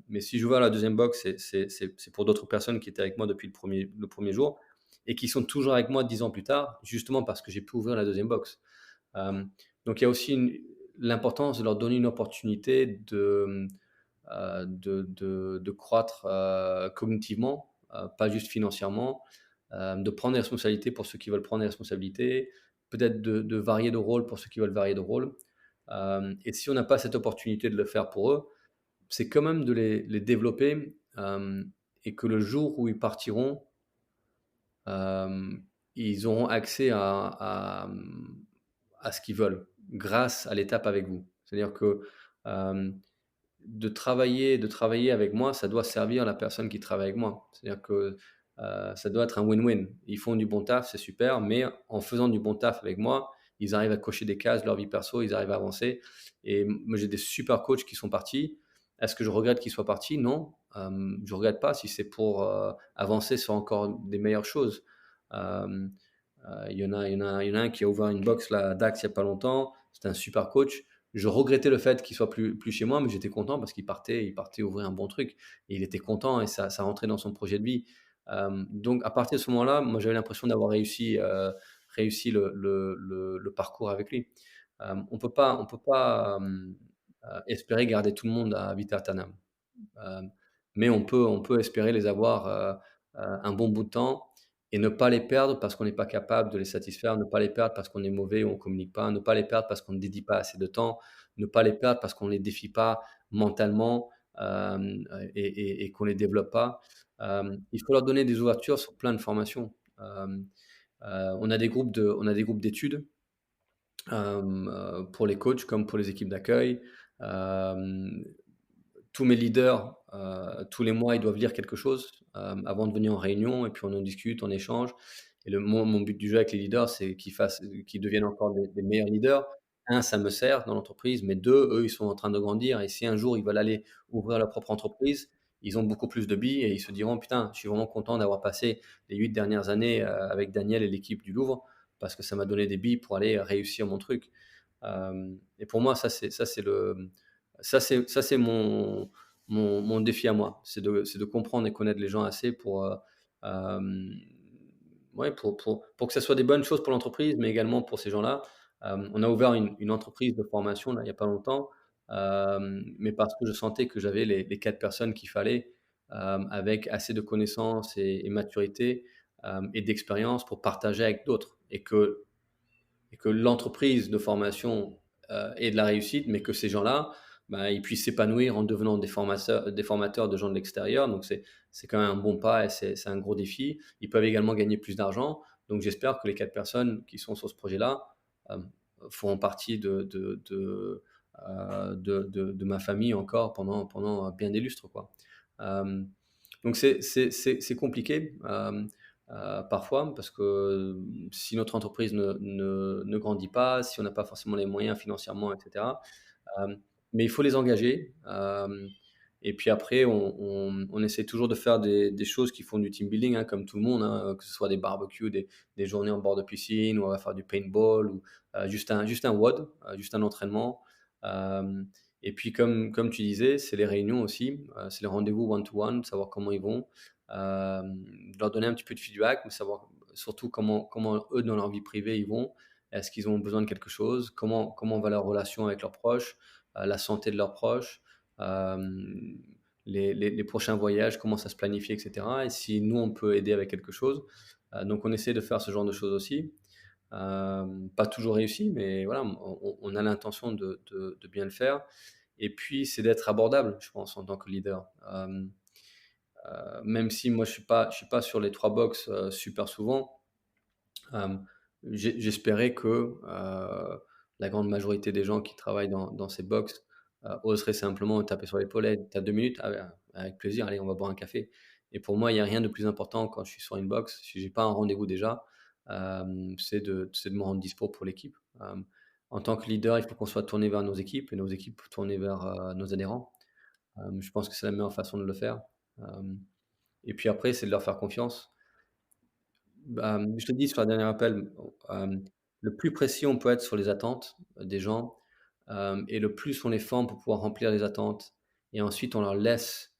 mais si j'ouvre la deuxième box, c'est pour d'autres personnes qui étaient avec moi depuis le premier jour et qui sont toujours avec moi 10 ans plus tard, justement parce que j'ai pu ouvrir la deuxième box. Hem, donc il y a aussi l'importance de leur donner une opportunité de croître, cognitivement, pas juste financièrement, de prendre des responsabilités pour ceux qui veulent prendre des responsabilités, peut-être de varier de rôle pour ceux qui veulent varier de rôle. Et si on n'a pas cette opportunité de le faire pour eux, c'est quand même de les développer, et que le jour où ils partiront, Hem, ils auront accès à ce qu'ils veulent, grâce à l'étape avec vous. C'est-à-dire que, hem, de travailler avec moi, ça doit servir la personne qui travaille avec moi. C'est-à-dire que, ça doit être un win-win. Ils font du bon taf, c'est super, mais en faisant du bon taf avec moi, ils arrivent à cocher des cases de leur vie perso, ils arrivent à avancer et moi, j'ai des super coachs qui sont partis. Est-ce que je regrette qu'ils soient partis? Non, je regrette pas si c'est pour, avancer sur encore des meilleures choses. Hem, il y en a un qui a ouvert une box là, à Dax il y a pas longtemps. C'était un super coach. Je regrettais le fait qu'il soit plus chez moi, mais j'étais content parce qu'il partait ouvrir un bon truc et il était content et ça rentrait dans son projet de vie. Donc à partir de ce moment-là, moi j'avais l'impression d'avoir réussi le parcours avec lui. On peut pas espérer garder tout le monde à vitam aeternam. Hem, mais on peut espérer les avoir, un bon bout de temps et ne pas les perdre parce qu'on n'est pas capable de les satisfaire, ne pas les perdre parce qu'on est mauvais ou on communique pas, ne pas les perdre parce qu'on ne dédie pas assez de temps, ne pas les perdre parce qu'on ne les défie pas mentalement, et qu'on les développe pas. Il faut leur donner des ouvertures sur plein de formations. On a des groupes d'études, pour les coachs comme pour les équipes d'accueil. Hem Tous mes leaders, tous les mois, ils doivent lire quelque chose, avant de venir en réunion et puis on en discute, on échange et mon but du jeu avec les leaders, c'est qu'ils deviennent encore des meilleurs leaders. Un, ça me sert dans l'entreprise, mais 2, eux, ils sont en train de grandir et si un jour ils veulent aller ouvrir leur propre entreprise, ils ont beaucoup plus de billes et ils se diront: «Putain, je suis vraiment content d'avoir passé les 8 dernières années, avec Daniel et l'équipe du Louvre parce que ça m'a donné des billes pour aller réussir mon truc». Et pour moi, ça c'est mon défi à moi. C'est de comprendre et connaître les gens assez pour, hem, ouais, pour que ça soit des bonnes choses pour l'entreprise, mais également pour ces gens-là. On a ouvert une entreprise de formation là, il y a pas longtemps, mais parce que je sentais que j'avais les 4 personnes qu'il fallait, avec assez de connaissances et maturité, et d'expérience pour partager avec d'autres et que l'entreprise de formation, ait de la réussite, mais que ces gens-là, bah, ils puissent s'épanouir en devenant des formateurs de gens de l'extérieur. Donc c'est quand même un bon pas et c'est un gros défi. Ils peuvent également gagner plus d'argent. Donc j'espère que les 4 personnes qui sont sur ce projet-là, hem, feront partie de ma famille encore pendant bien des lustres, quoi. Hem, donc c'est compliqué, parfois parce que si notre entreprise ne grandit pas, si on n'a pas forcément les moyens financièrement et cetera, mais il faut les engager, et puis après on essaie toujours de faire des choses qui font du team building, hein, comme tout le monde, hein, que ce soit des barbecues, des journées en bord de piscine, où on va faire du paintball ou, juste un WOD, juste un entraînement. Hem Et puis comme tu disais, c'est les réunions aussi, c'est les rendez-vous one to one, savoir comment ils vont, leur donner un petit peu de feedback, mais savoir surtout comment eux, dans leur vie privée, ils vont. Est-ce qu'ils ont besoin de quelque chose? Comment va leur relation avec leurs proches? La santé de leurs proches? Hem, les prochains voyages, comment ça se planifie et cetera et si nous, on peut aider avec quelque chose. Donc on essaie de faire ce genre de choses aussi. Pas toujours réussi, mais voilà, on a l'intention de bien le faire. Et puis, c'est d'être abordable, je pense, en tant que leader. Même si moi, je suis pas sur les 3 box super souvent, euh, j'espérais que la grande majorité des gens qui travaillent dans ces box oseraient simplement taper sur l'épaule. Hey, t'as 2 minutes? Ah ben, avec plaisir, allez, on va boire un café. Et pour moi, il n'y a rien de plus important quand je suis sur une box, si j'ai pas un rendez-vous déjà, c'est de me rendre dispo pour l'équipe. En tant que leader, il faut qu'on soit tourné vers nos équipes et nos équipes tournées vers nos adhérents. Je pense que c'est la meilleure façon de le faire. Euh, et puis après, c'est de leur faire confiance. Bah, je te dis sur la dernière appel, le plus précis on peut être sur les attentes des gens, et le plus on les forme pour pouvoir remplir les attentes et ensuite on leur laisse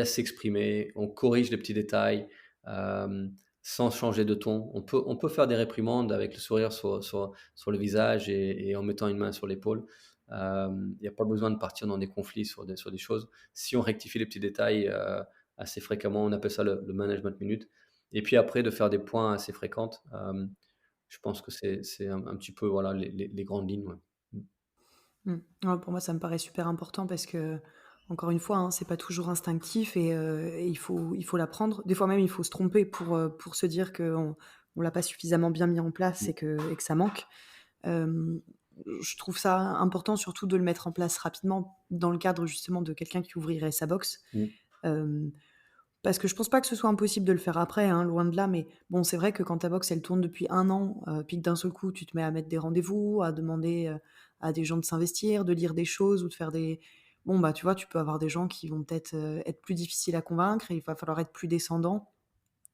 s'exprimer, on corrige les petits détails, hem, sans changer de ton. On peut faire des réprimandes avec le sourire sur le visage et en mettant une main sur l'épaule. Il y a pas besoin de partir dans des conflits sur des choses. Si on rectifie les petits détails, assez fréquemment, on appelle ça le management minute. Et puis après, de faire des points assez fréquentes. Je pense que c'est un petit peu voilà, les grandes lignes. Ouais. Mm. Mmh. Ouais, pour moi, ça me paraît super important parce que, encore une fois, hein, c'est pas toujours instinctif et il faut l'apprendre. Des fois même, il faut se tromper pour se dire qu'on on l'a pas suffisamment bien mis en place et que ça manque. Hem, je trouve ça important surtout de le mettre en place rapidement dans le cadre justement de quelqu'un qui ouvrirait sa box. Mm. Hem, parce que je pense pas que ce soit impossible de le faire après, hein, loin de là, mais bon, c'est vrai que quand ta box, elle tourne depuis 1 an, puis que d'un seul coup, tu te mets à mettre des rendez-vous, à demander, à des gens de s'investir, de lire des choses ou de faire des bon, bah, tu vois, tu peux avoir des gens qui vont peut-être, être plus difficiles à convaincre et il va falloir être plus descendant.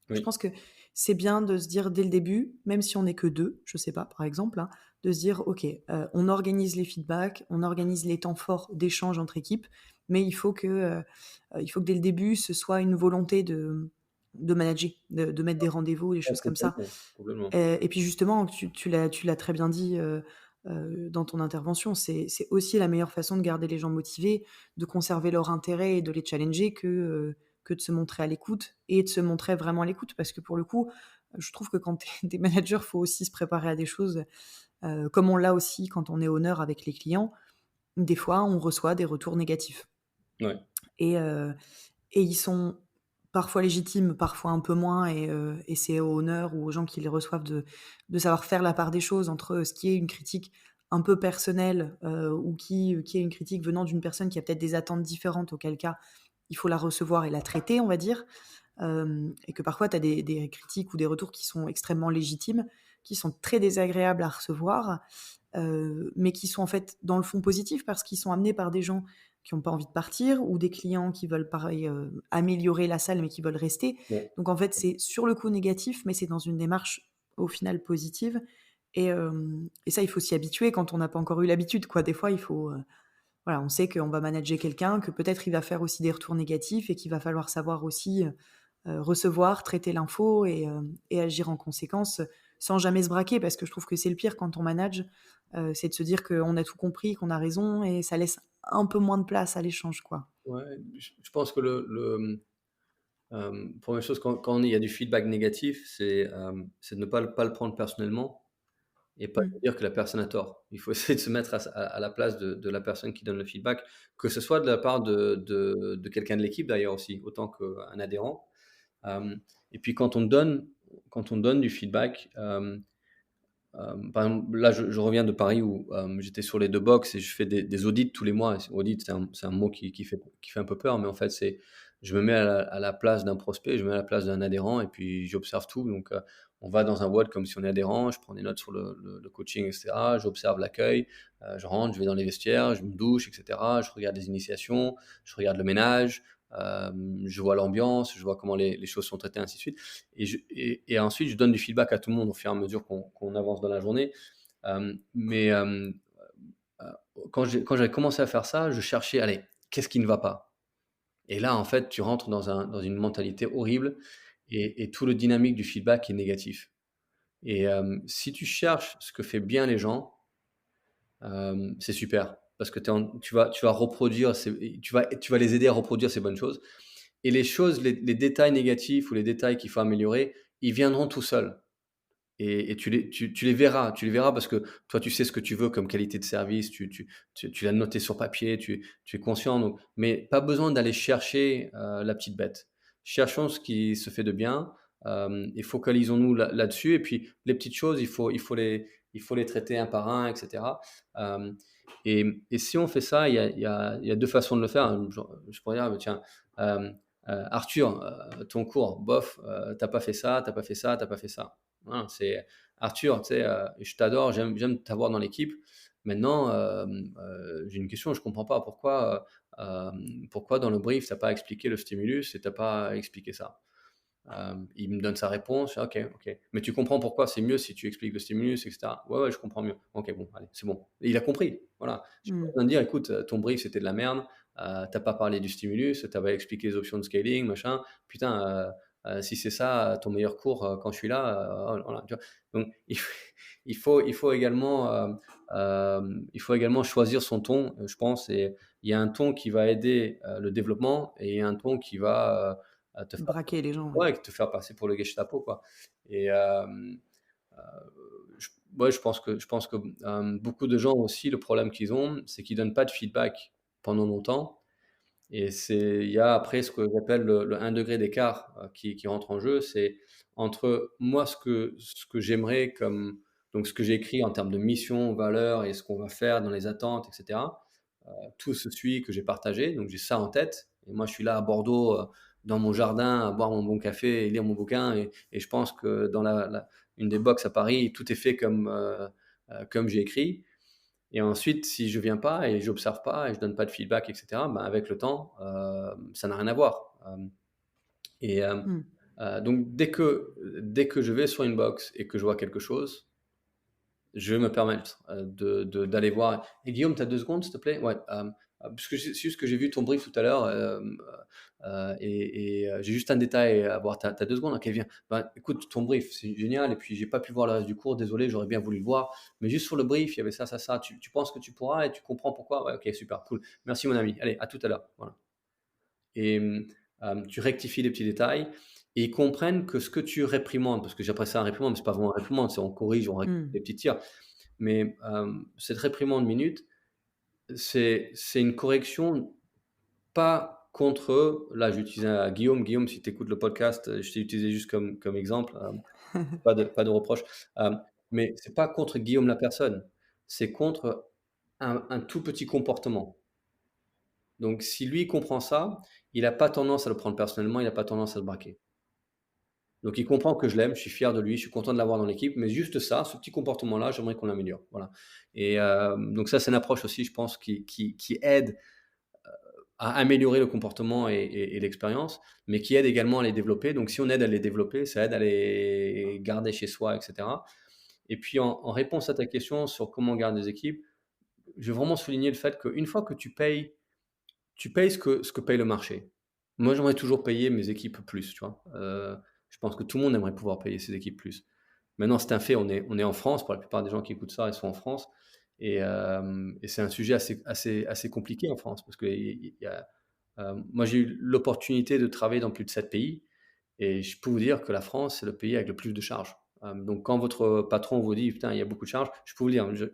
Je Oui, pense que c'est bien de se dire dès le début, même si on n'est que 2, je sais pas, par exemple, hein, de se dire: «OK, on organise les feedbacks, on organise les temps forts d'échange entre équipes, mais il faut que dès le début, ce soit une volonté de manager, de mettre des rendez-vous, des ouais, choses comme ça». complètement, complètement. Et puis justement, tu l'as très bien dit, dans ton intervention, c'est aussi la meilleure façon de garder les gens motivés, de conserver leur intérêt et de les challenger que de se montrer à l'écoute et de se montrer vraiment à l'écoute. Parce que pour le coup, je trouve que quand tu es des managers, faut aussi se préparer à des choses, comme on l'a aussi quand on est honneur avec les clients. Des fois, on reçoit des retours négatifs Ouais, et ils sont parfois légitimes, parfois un peu moins et c'est au honneur ou aux gens qui les reçoivent de savoir faire la part des choses entre ce qui est une critique un peu personnelle, ou qui est une critique venant d'une personne qui a peut-être des attentes différentes, auquel cas il faut la recevoir et la traiter, on va dire. Et que parfois tu as des critiques ou des retours qui sont extrêmement légitimes, qui sont très désagréables à recevoir, mais qui sont en fait dans le fond positifs parce qu'ils sont amenés par des gens qui ont pas envie de partir ou des clients qui veulent pareil, améliorer la salle mais qui veulent rester. ouais, Donc en fait, c'est sur le coup négatif, mais c'est dans une démarche au final positive et ça, il faut s'y habituer quand on n'a pas encore eu l'habitude, quoi. Des fois, il faut, voilà, on sait qu'on va manager quelqu'un, que peut-être il va faire aussi des retours négatifs et qu'il va falloir savoir aussi, recevoir, traiter l'info et agir en conséquence, sans jamais se braquer. Parce que je trouve que c'est le pire quand on manage, c'est de se dire qu'on a tout compris, qu'on a raison et ça laisse un peu moins de place à l'échange, quoi. ouais. Je pense que première chose, quand il y a du feedback négatif, c'est de ne pas le prendre personnellement et pas Mmh. de dire que la personne a tort. Il faut essayer de se mettre à la place de la personne qui donne le feedback, que ce soit de la part de quelqu'un de l'équipe d'ailleurs aussi, autant qu'un adhérent. Et puis quand on donne du feedback, par exemple, là, je reviens de Paris où j'étais sur les 2 box et je fais des audits tous les mois. Audit, c'est un mot qui fait un peu peur, mais en fait, je me mets à la place d'un prospect, je me mets à la place d'un adhérent et puis j'observe tout. Donc, on va dans un WOD comme si on est adhérent, je prends des notes sur le coaching, et cetera. J'observe l'accueil, je rentre, je vais dans les vestiaires, je me douche, et cetera. Je regarde les initiations, je regarde le ménage, je vois l'ambiance, je vois comment les choses sont traitées, ainsi de suite. Et ensuite, je donne du feedback à tout le monde au fur et à mesure qu'on avance dans la journée. Mais quand j'avais commencé à faire ça, je cherchais, allez, qu'est-ce qui ne va pas? Et là, en fait, tu rentres dans une mentalité horrible et tout le dynamique du feedback est négatif. Et si tu cherches ce que fait bien les gens, c'est super parce que tu vas reproduire, tu vas les aider à reproduire ces bonnes choses. Et les choses, les détails négatifs ou les détails qu'il faut améliorer, ils viendront tout seuls. Et tu les verras, parce que toi, tu sais ce que tu veux comme qualité de service, tu l'as noté sur papier, tu es conscient, donc mais pas besoin d'aller chercher, la petite bête. Cherchons ce qui se fait de bien, et focalisons-nous là-dessus, et puis les petites choses, il faut les traiter un par un, et cetera. Hem et si on fait ça, il y a 2 façons de le faire, hein. Genre, je pourrais dire: «Bah, tiens, Arthur, ton cours, bof, tu pas fait ça, t'as pas fait ça, t'as pas fait ça». Voilà, c'est Arthur, tu sais, je t'adore, j'aime t'avoir dans l'équipe. Maintenant, j'ai une question, je comprends pas pourquoi dans le brief, tu as pas expliqué le stimulus et tu as pas expliqué ça? Il me donne sa réponse, je fais: «OK, OK. Mais tu comprends pourquoi c'est mieux si tu expliques le stimulus et cetera?» «Ouais, ouais, je comprends mieux». «OK, bon, allez, c'est bon». Et il a compris, voilà. J'ai pas Mmh. besoin de dire: «Écoute, ton brief, c'était de la merde, tu pas parlé du stimulus, tu pas expliqué les options de scaling, machin. Putain, si c'est ça ton meilleur cours, quand je suis là, voilà», tu vois? Donc il faut également, il faut également choisir son ton, je pense, et il y a un ton qui va aider, le développement, et il y a un ton qui va, te faire Braquer les gens, ouais. ouais, te faire passer pour le Gestapo, quoi. Et heu, je ouais, je pense que, beaucoup de gens aussi, le problème qu'ils ont, c'est qu'ils donnent pas de feedback pendant longtemps, et il y a après ce que j'appelle le 1 degré d'écart, qui rentre en jeu. C'est entre moi, ce que j'aimerais comme donc ce que j'ai écrit en termes de mission, valeurs et ce qu'on va faire dans les attentes, et cetera. Tout se suit que j'ai partagé, donc j'ai ça en tête, et moi je suis là à Bordeaux, dans mon jardin, à boire mon bon café et lire mon bouquin, et je pense que dans une des box à Paris, tout est fait comme j'ai écrit. Et ensuite, si je viens pas et j'observe pas et je donne pas de feedback, et cetera, ben, avec le temps, ça n'a rien à voir. Et Mmh. donc dès que je vais sur une box et que je vois quelque chose, je vais me permettre, d'aller voir: «Et Guillaume, tu as 2 secondes, s'il te plaît?» «Ouais, parce que c'est juste que j'ai vu ton brief tout à l'heure, j'ai juste un détail à voir. Tu as 2 secondes? OK, viens. Ben, écoute, ton brief, c'est génial, et puis j'ai pas pu voir le reste du cours, désolé, j'aurais bien voulu le voir, mais juste sur le brief, il y avait ça, ça, ça. Tu penses que tu pourras et tu comprends pourquoi? Ouais, OK, super, cool. Merci mon ami. Allez, à tout à l'heure». Voilà. Et tu rectifies les petits détails, et ils comprennent que ce que tu réprimandes, parce que j'appelle ça un réprimande, mais c'est pas vraiment un réprimande, c'est on corrige, on rectifie Mmh. des petits tirs. Mais cette réprimande minute, c'est une correction, pas contre eux. Là, j'utilisais Guillaume. Guillaume, si tu écoutes le podcast, je t'ai utilisé juste comme exemple, pas de reproche. Mais c'est pas contre Guillaume la personne, c'est contre un tout petit comportement. Donc si lui comprend ça, il a pas tendance à le prendre personnellement, il a pas tendance à se braquer. Donc il comprend que je l'aime, je suis fier de lui, je suis content de l'avoir dans l'équipe, mais juste ça, ce petit comportement-là, j'aimerais qu'on l'améliore, voilà. Et donc ça, c'est une approche aussi, je pense, qui aide à améliorer le comportement et l'expérience, mais qui aide également à les développer. Donc si on aide à les développer, ça aide à les garder chez soi, et cetera. Et puis en réponse à ta question sur comment garder des équipes, je veux vraiment souligner le fait qu'une fois que tu payes ce que paye le marché. Moi, j'aimerais toujours payer mes équipes plus, tu vois? Je pense que tout le monde aimerait pouvoir payer ses équipes plus. Maintenant, c'est un fait, on est en France, pour la plupart des gens qui écoutent ça, ils sont en France, et c'est un sujet assez compliqué en France, parce qu'il y a, moi, j'ai eu l'opportunité de travailler dans plus de 7 pays, et je peux vous dire que la France, c'est le pays avec le plus de charges. Donc quand votre patron vous dit: «Putain, il y a beaucoup de charges», je peux vous le dire,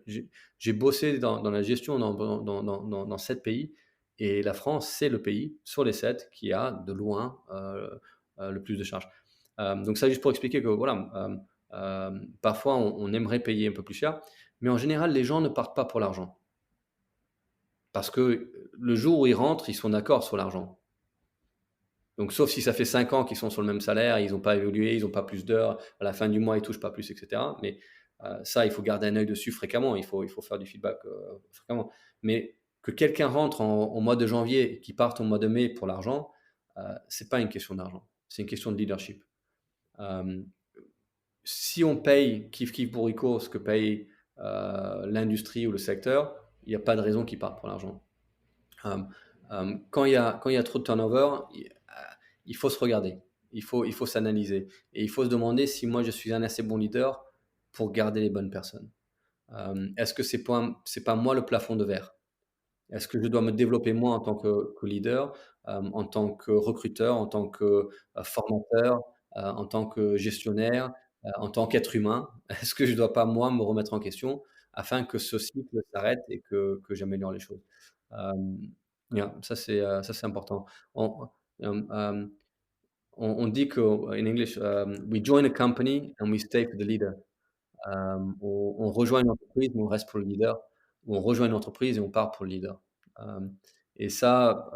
j'ai bossé dans la gestion dans 7 pays, et la France, c'est le pays sur les 7 qui a de loin, le plus de charges. Donc ça, juste pour expliquer que voilà, parfois on aimerait payer un peu plus cher, mais en général, les gens ne partent pas pour l'argent. Parce que le jour où ils rentrent, ils sont d'accord sur l'argent. Donc sauf si ça fait 5 ans qu'ils sont sur le même salaire, ils n'ont pas évolué, ils n'ont pas plus d'heures, à la fin du mois, ils touchent pas plus, et cetera. Mais ça, il faut garder un œil dessus fréquemment, il faut faire du feedback, fréquemment. Mais que quelqu'un rentre au mois de janvier et qu'il parte au mois de mai pour l'argent, c'est pas une question d'argent, c'est une question de leadership. Hem, Si on paye kiff kiff bourrico ce que paye, l'industrie ou le secteur, il y a pas de raison qu'ils partent pour l'argent. Hem, quand il y a trop de turnover, il faut se regarder, il faut s'analyser, et il faut se demander si moi je suis un assez bon leader pour garder les bonnes personnes. Est-ce que c'est pas moi le plafond de verre? Est-ce que je dois me développer moi en tant que leader, en tant que recruteur, en tant que, formateur, en tant que gestionnaire, en tant qu'être humain? Est-ce que je dois pas moi me remettre en question afin que ce cycle s'arrête et que j'améliore les choses? Hem, yeah, ça c'est important. On, hem, hem, on dit que in English, we join a company and we stay for the leader. On rejoint une entreprise, mais on reste pour le leader, ou on rejoint une entreprise et on part pour le leader. Hem et ça,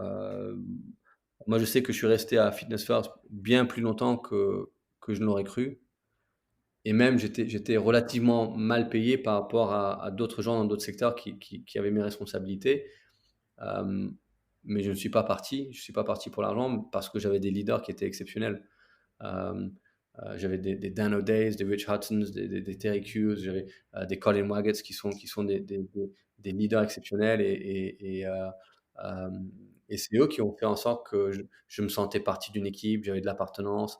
moi, je sais que je suis resté à Fitness First bien plus longtemps que je ne l'aurais cru, et même j'étais relativement mal payé par rapport à d'autres gens dans d'autres secteurs qui avaient mes responsabilités. Hem, mais je ne suis pas parti. Je suis pas parti pour l'argent parce que j'avais des leaders qui étaient exceptionnels. Hem, j'avais des Dan O'Days, des Rich Hudsons, des Terry Crews, j'avais, des Colin Waggets qui sont des leaders exceptionnels, et c'est eux qui ont fait en sorte que je me sentais partie d'une équipe, j'avais de l'appartenance,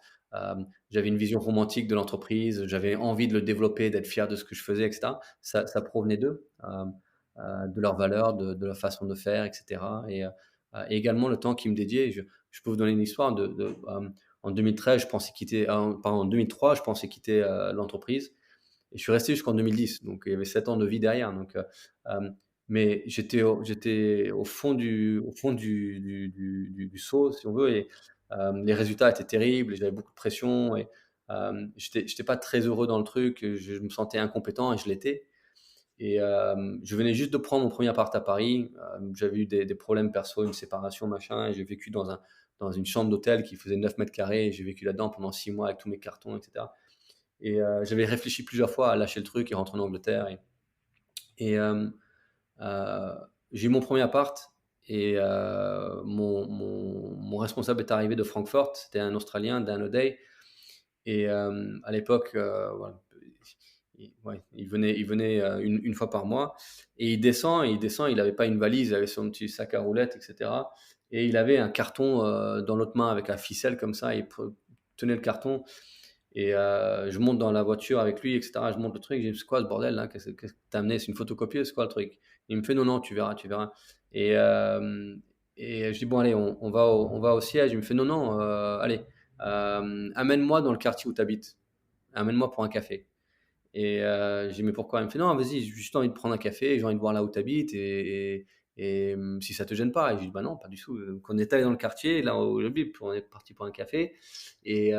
j'avais une vision romantique de l'entreprise, j'avais envie de le développer, d'être fier de ce que je faisais et cetera. Ça provenait d'eux, de leurs valeurs, de leur façon de faire et cetera, et également le temps qu'ils me dédiaient. Je peux vous donner une histoire en 2013, je pensais quitter, pardon, en 2003, je pensais quitter, l'entreprise, et je suis resté jusqu'en 2010. Donc il y avait 7 ans de vie derrière. Donc, mais j'étais au fond du seau, si on veut, et les résultats étaient terribles et j'avais beaucoup de pression, et j'étais pas très heureux dans le truc, je me sentais incompétent et je l'étais, et je venais juste de prendre mon premier appart à Paris. J'avais eu des problèmes perso, une séparation, machin, et j'ai vécu dans une chambre d'hôtel qui faisait 9 mètres carrés, et j'ai vécu là-dedans pendant 6 mois avec tous mes cartons et cetera, et j'avais réfléchi plusieurs fois à lâcher le truc et rentrer en Angleterre, et j'ai eu mon premier appart, et mon responsable est arrivé de Francfort. C'était un Australien, Dan O'Day, et à l'époque, voilà, il venait, une fois par mois, et il descend, il avait pas une valise, il avait son petit sac à roulettes et cetera, et il avait un carton, dans l'autre main avec la ficelle comme ça, il tenait le carton, et je monte dans la voiture avec lui et cetera. Je monte le truc, je dis: «C'est quoi ce bordel là? Qu'est-ce que tu as amené? C'est une photocopieuse? C'est quoi le truc?» Il me fait: «Non, non, tu verras, tu verras», et je dis: «Bon allez, on va au siège». Il me fait: «Non, non, allez, amène-moi dans le quartier où tu habites. Amène-moi pour un café». Et je dis: «Mais pourquoi?» Il me fait: «Non, vas-y, j'ai juste envie de prendre un café, j'ai envie de voir là où tu habites, si ça te gêne pas». Et je dis: «Bah non, pas du tout». Donc on est allé dans le quartier, là où j'habite, on est parti pour un café, et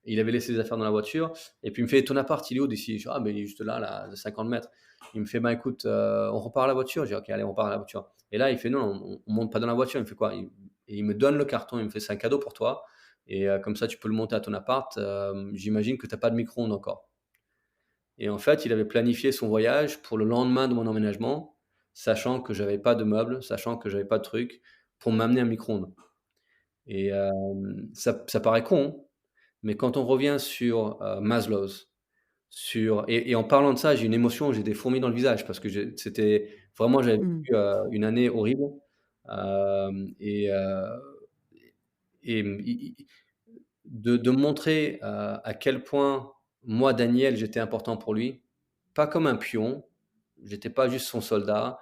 il avait laissé ses affaires dans la voiture, et puis il me fait: «Ton appart, il est où d'ici?» Je dis: «Ah beh, il est juste là, là, de 50 mètres». Il me fait: «Bah écoute, on repart à la voiture?» Je dis: «OK, allez, on part à la voiture». Et là, il fait: «Non, on monte pas dans la voiture». Il me fait: «Quoi?» Et il me donne le carton, il me fait: «C'est un cadeau pour toi, et comme ça tu peux le monter à ton appart, j'imagine que tu as pas de micro-ondes encore». Et en fait, il avait planifié son voyage pour le lendemain de mon emménagement, sachant que j'avais pas de meubles, sachant que j'avais pas de trucs, pour m'amener un micro-ondes. Et ça paraît con, mais quand on revient sur, Maslow's, et en parlant de ça, j'ai une émotion, j'ai des fourmis dans le visage parce que c'était vraiment, j'avais Mmh. vécu, une année horrible, hem et heu et mmh, i de montrer, à quel point moi, Daniel, j'étais important pour lui, pas comme un pion, j'étais pas juste son soldat.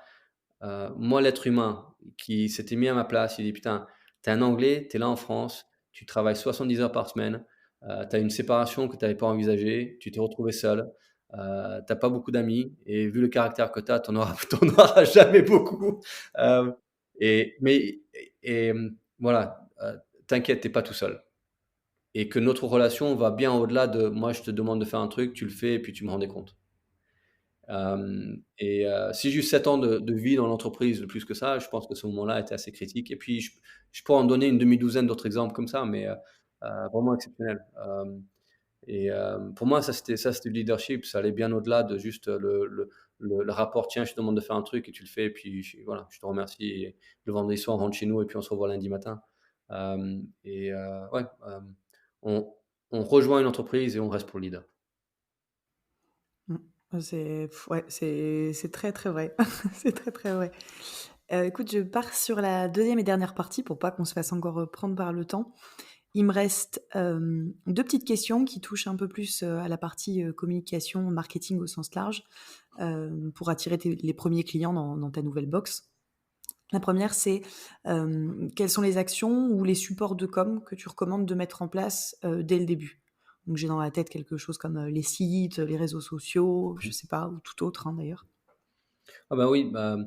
Moi, l'être humain qui s'était mis à ma place, il dit: «Putain, tu es un Anglais, tu es là en France, tu travailles 70 heures par semaine, tu as une séparation que tu avais pas envisagée, tu t'es retrouvé seul, tu as pas beaucoup d'amis, et vu le caractère que tu as, tu en auras tu en auras jamais beaucoup, hem voilà, t'inquiète, tu es pas tout seul, et que notre relation va bien au-delà de moi, je te demande de faire un truc, tu le fais et puis tu me rends des comptes». Si j'ai eu 7 ans de vie dans l'entreprise, de plus que ça, je pense que ce moment-là était assez critique, et puis je pourrais en donner une demi-douzaine d'autres exemples comme ça, mais vraiment exceptionnels. Pour moi, ça c'était du leadership, ça allait bien au-delà de juste le rapport: «Tiens, je te demande de faire un truc et tu le fais, et puis voilà, je te remercie, et le vendredi soir, on rentre chez nous et puis on se revoit lundi matin». Ouais, on on rejoint une entreprise et on reste pour le leader. Mmh. Ouais, c'est très, très vrai. C'est très, très vrai. Écoute, je pars sur la deuxième et dernière partie pour pas qu'on se fasse encore, prendre par le temps. Il me reste, 2 petites questions qui touchent un peu plus, à la partie, communication, marketing au sens large, pour attirer les premiers clients dans ta nouvelle box. La première, c'est, quelles sont les actions ou les supports de com que tu recommandes de mettre en place, dès le début? Donc j'ai dans la tête quelque chose comme, les sites, les réseaux sociaux, je sais pas, ou tout autre, hein, d'ailleurs. Ah bah oui, bah,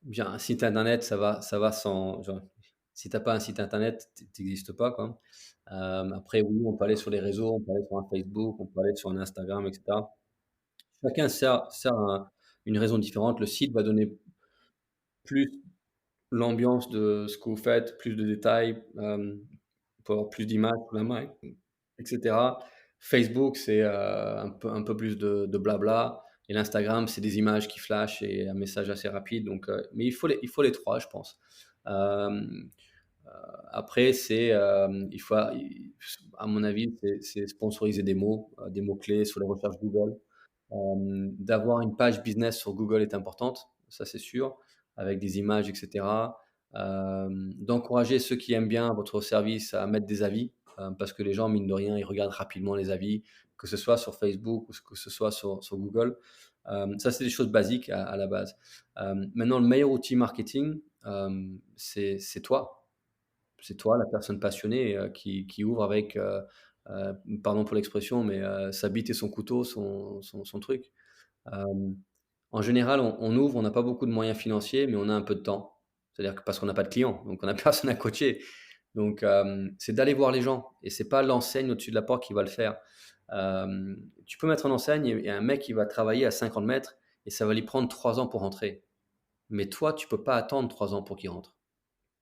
bien un site internet, ça va sans genre, si t'as pas un site internet, tu pas, quoi. Après oui, on peut aller sur les réseaux, on peut aller sur un Facebook, on peut aller sur un Instagram et cetera. Chacun sert une raison différente. Le site va donner plus l'ambiance de ce que vous faites, plus de détails, pour avoir plus d'images sous la main et cetera. Facebook, c'est, un peu plus de blabla et l'Instagram, c'est des images qui flashent et un message assez rapide donc mais il faut les 3, je pense. Hem, Après c'est, à mon avis, c'est sponsoriser des mots-clés sur les recherches Google. D'avoir une page business sur Google est importante, ça c'est sûr, avec des images et cetera. D'encourager ceux qui aiment bien votre service à mettre des avis, parce que les gens, mine de rien, ils regardent rapidement les avis, que ce soit sur Facebook ou que ce soit sur Google. Ça, c'est des choses basiques à la base. Maintenant, le meilleur outil marketing, c'est toi. C'est toi, la personne passionnée, qui ouvre avec, pardon pour l'expression, mais sa bite et son couteau, son truc. Hem, En général, on ouvre, on n'a pas beaucoup de moyens financiers, mais on a un peu de temps. C'est-à-dire que parce qu'on n'a pas de clients, donc on a personne à coacher. Donc c'est d'aller voir les gens et c'est pas l'enseigne au-dessus de la porte qui va le faire. Tu peux mettre une enseigne et un mec qui va travailler à 50 mètres et ça va lui prendre 3 ans pour rentrer. Mais toi, tu peux pas attendre 3 ans pour qu'il rentre.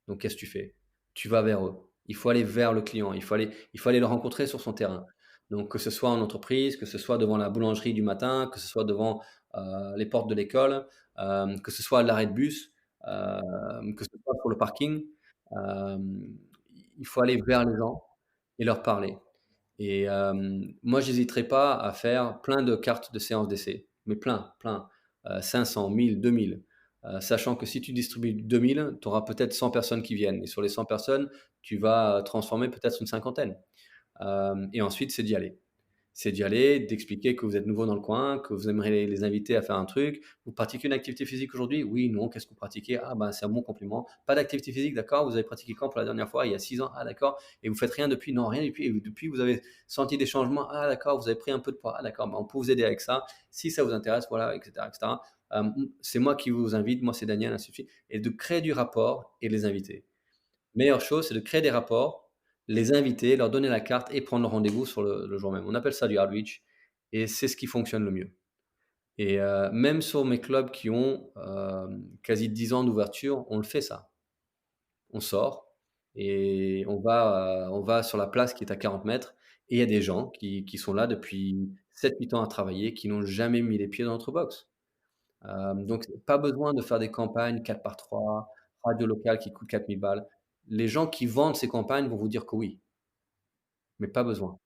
Donc qu'est-ce que tu fais? Tu vas vers eux. Il faut aller vers le client, il faut aller le rencontrer sur son terrain. Donc que ce soit en entreprise, que ce soit devant la boulangerie du matin, que ce soit devant, les portes de l'école, que ce soit à l'arrêt de bus, que ce soit sur le parking, hem, il faut aller vers les gens et leur parler. Et moi, j'hésiterai pas à faire plein de cartes de séances d'essai, mais plein, plein, 500, 1000, 2000, sachant que si tu distribues 2000, tu auras peut-être 100 personnes qui viennent et sur les 100 personnes, tu vas transformer peut-être une cinquantaine. Et ensuite, c'est d'y aller. C'est d'y aller, d'expliquer que vous êtes nouveau dans le coin, que vous aimeriez les inviter à faire un truc. Vous pratiquez une activité physique aujourd'hui? Oui, non, qu'est-ce que vous pratiquez? Ah ben, c'est un bon compliment. Pas d'activité physique, d'accord. Vous avez pratiqué quand pour la dernière fois? Il y a 6 ans. Ah d'accord. Et vous faites rien depuis? Non, rien depuis. Et depuis, vous avez senti des changements? Ah d'accord. Vous avez pris un peu de poids? Ah d'accord. Ben, on peut vous aider avec ça. Si ça vous intéresse, voilà, etc., etc. C'est moi qui vous invite. Moi, c'est Daniel, ainsi de suite. Et de créer du rapport et de les inviter. Meilleure chose, c'est de créer des rapports, les inviter, leur donner la carte et prendre le rendez-vous sur le jour même. On appelle ça du outreach et c'est ce qui fonctionne le mieux. Et même sur mes clubs qui ont, quasi 10 ans d'ouverture, on le fait ça. On sort et on va sur la place qui est à 40 mètres et il y a des gens qui sont là depuis 7-8 ans à travailler, qui n'ont jamais mis les pieds dans notre box. Donc pas besoin de faire des campagnes 4 par 3, radio locale qui coûte 4 000 balles. Les gens qui vendent ces campagnes vont vous dire que oui, mais pas besoin.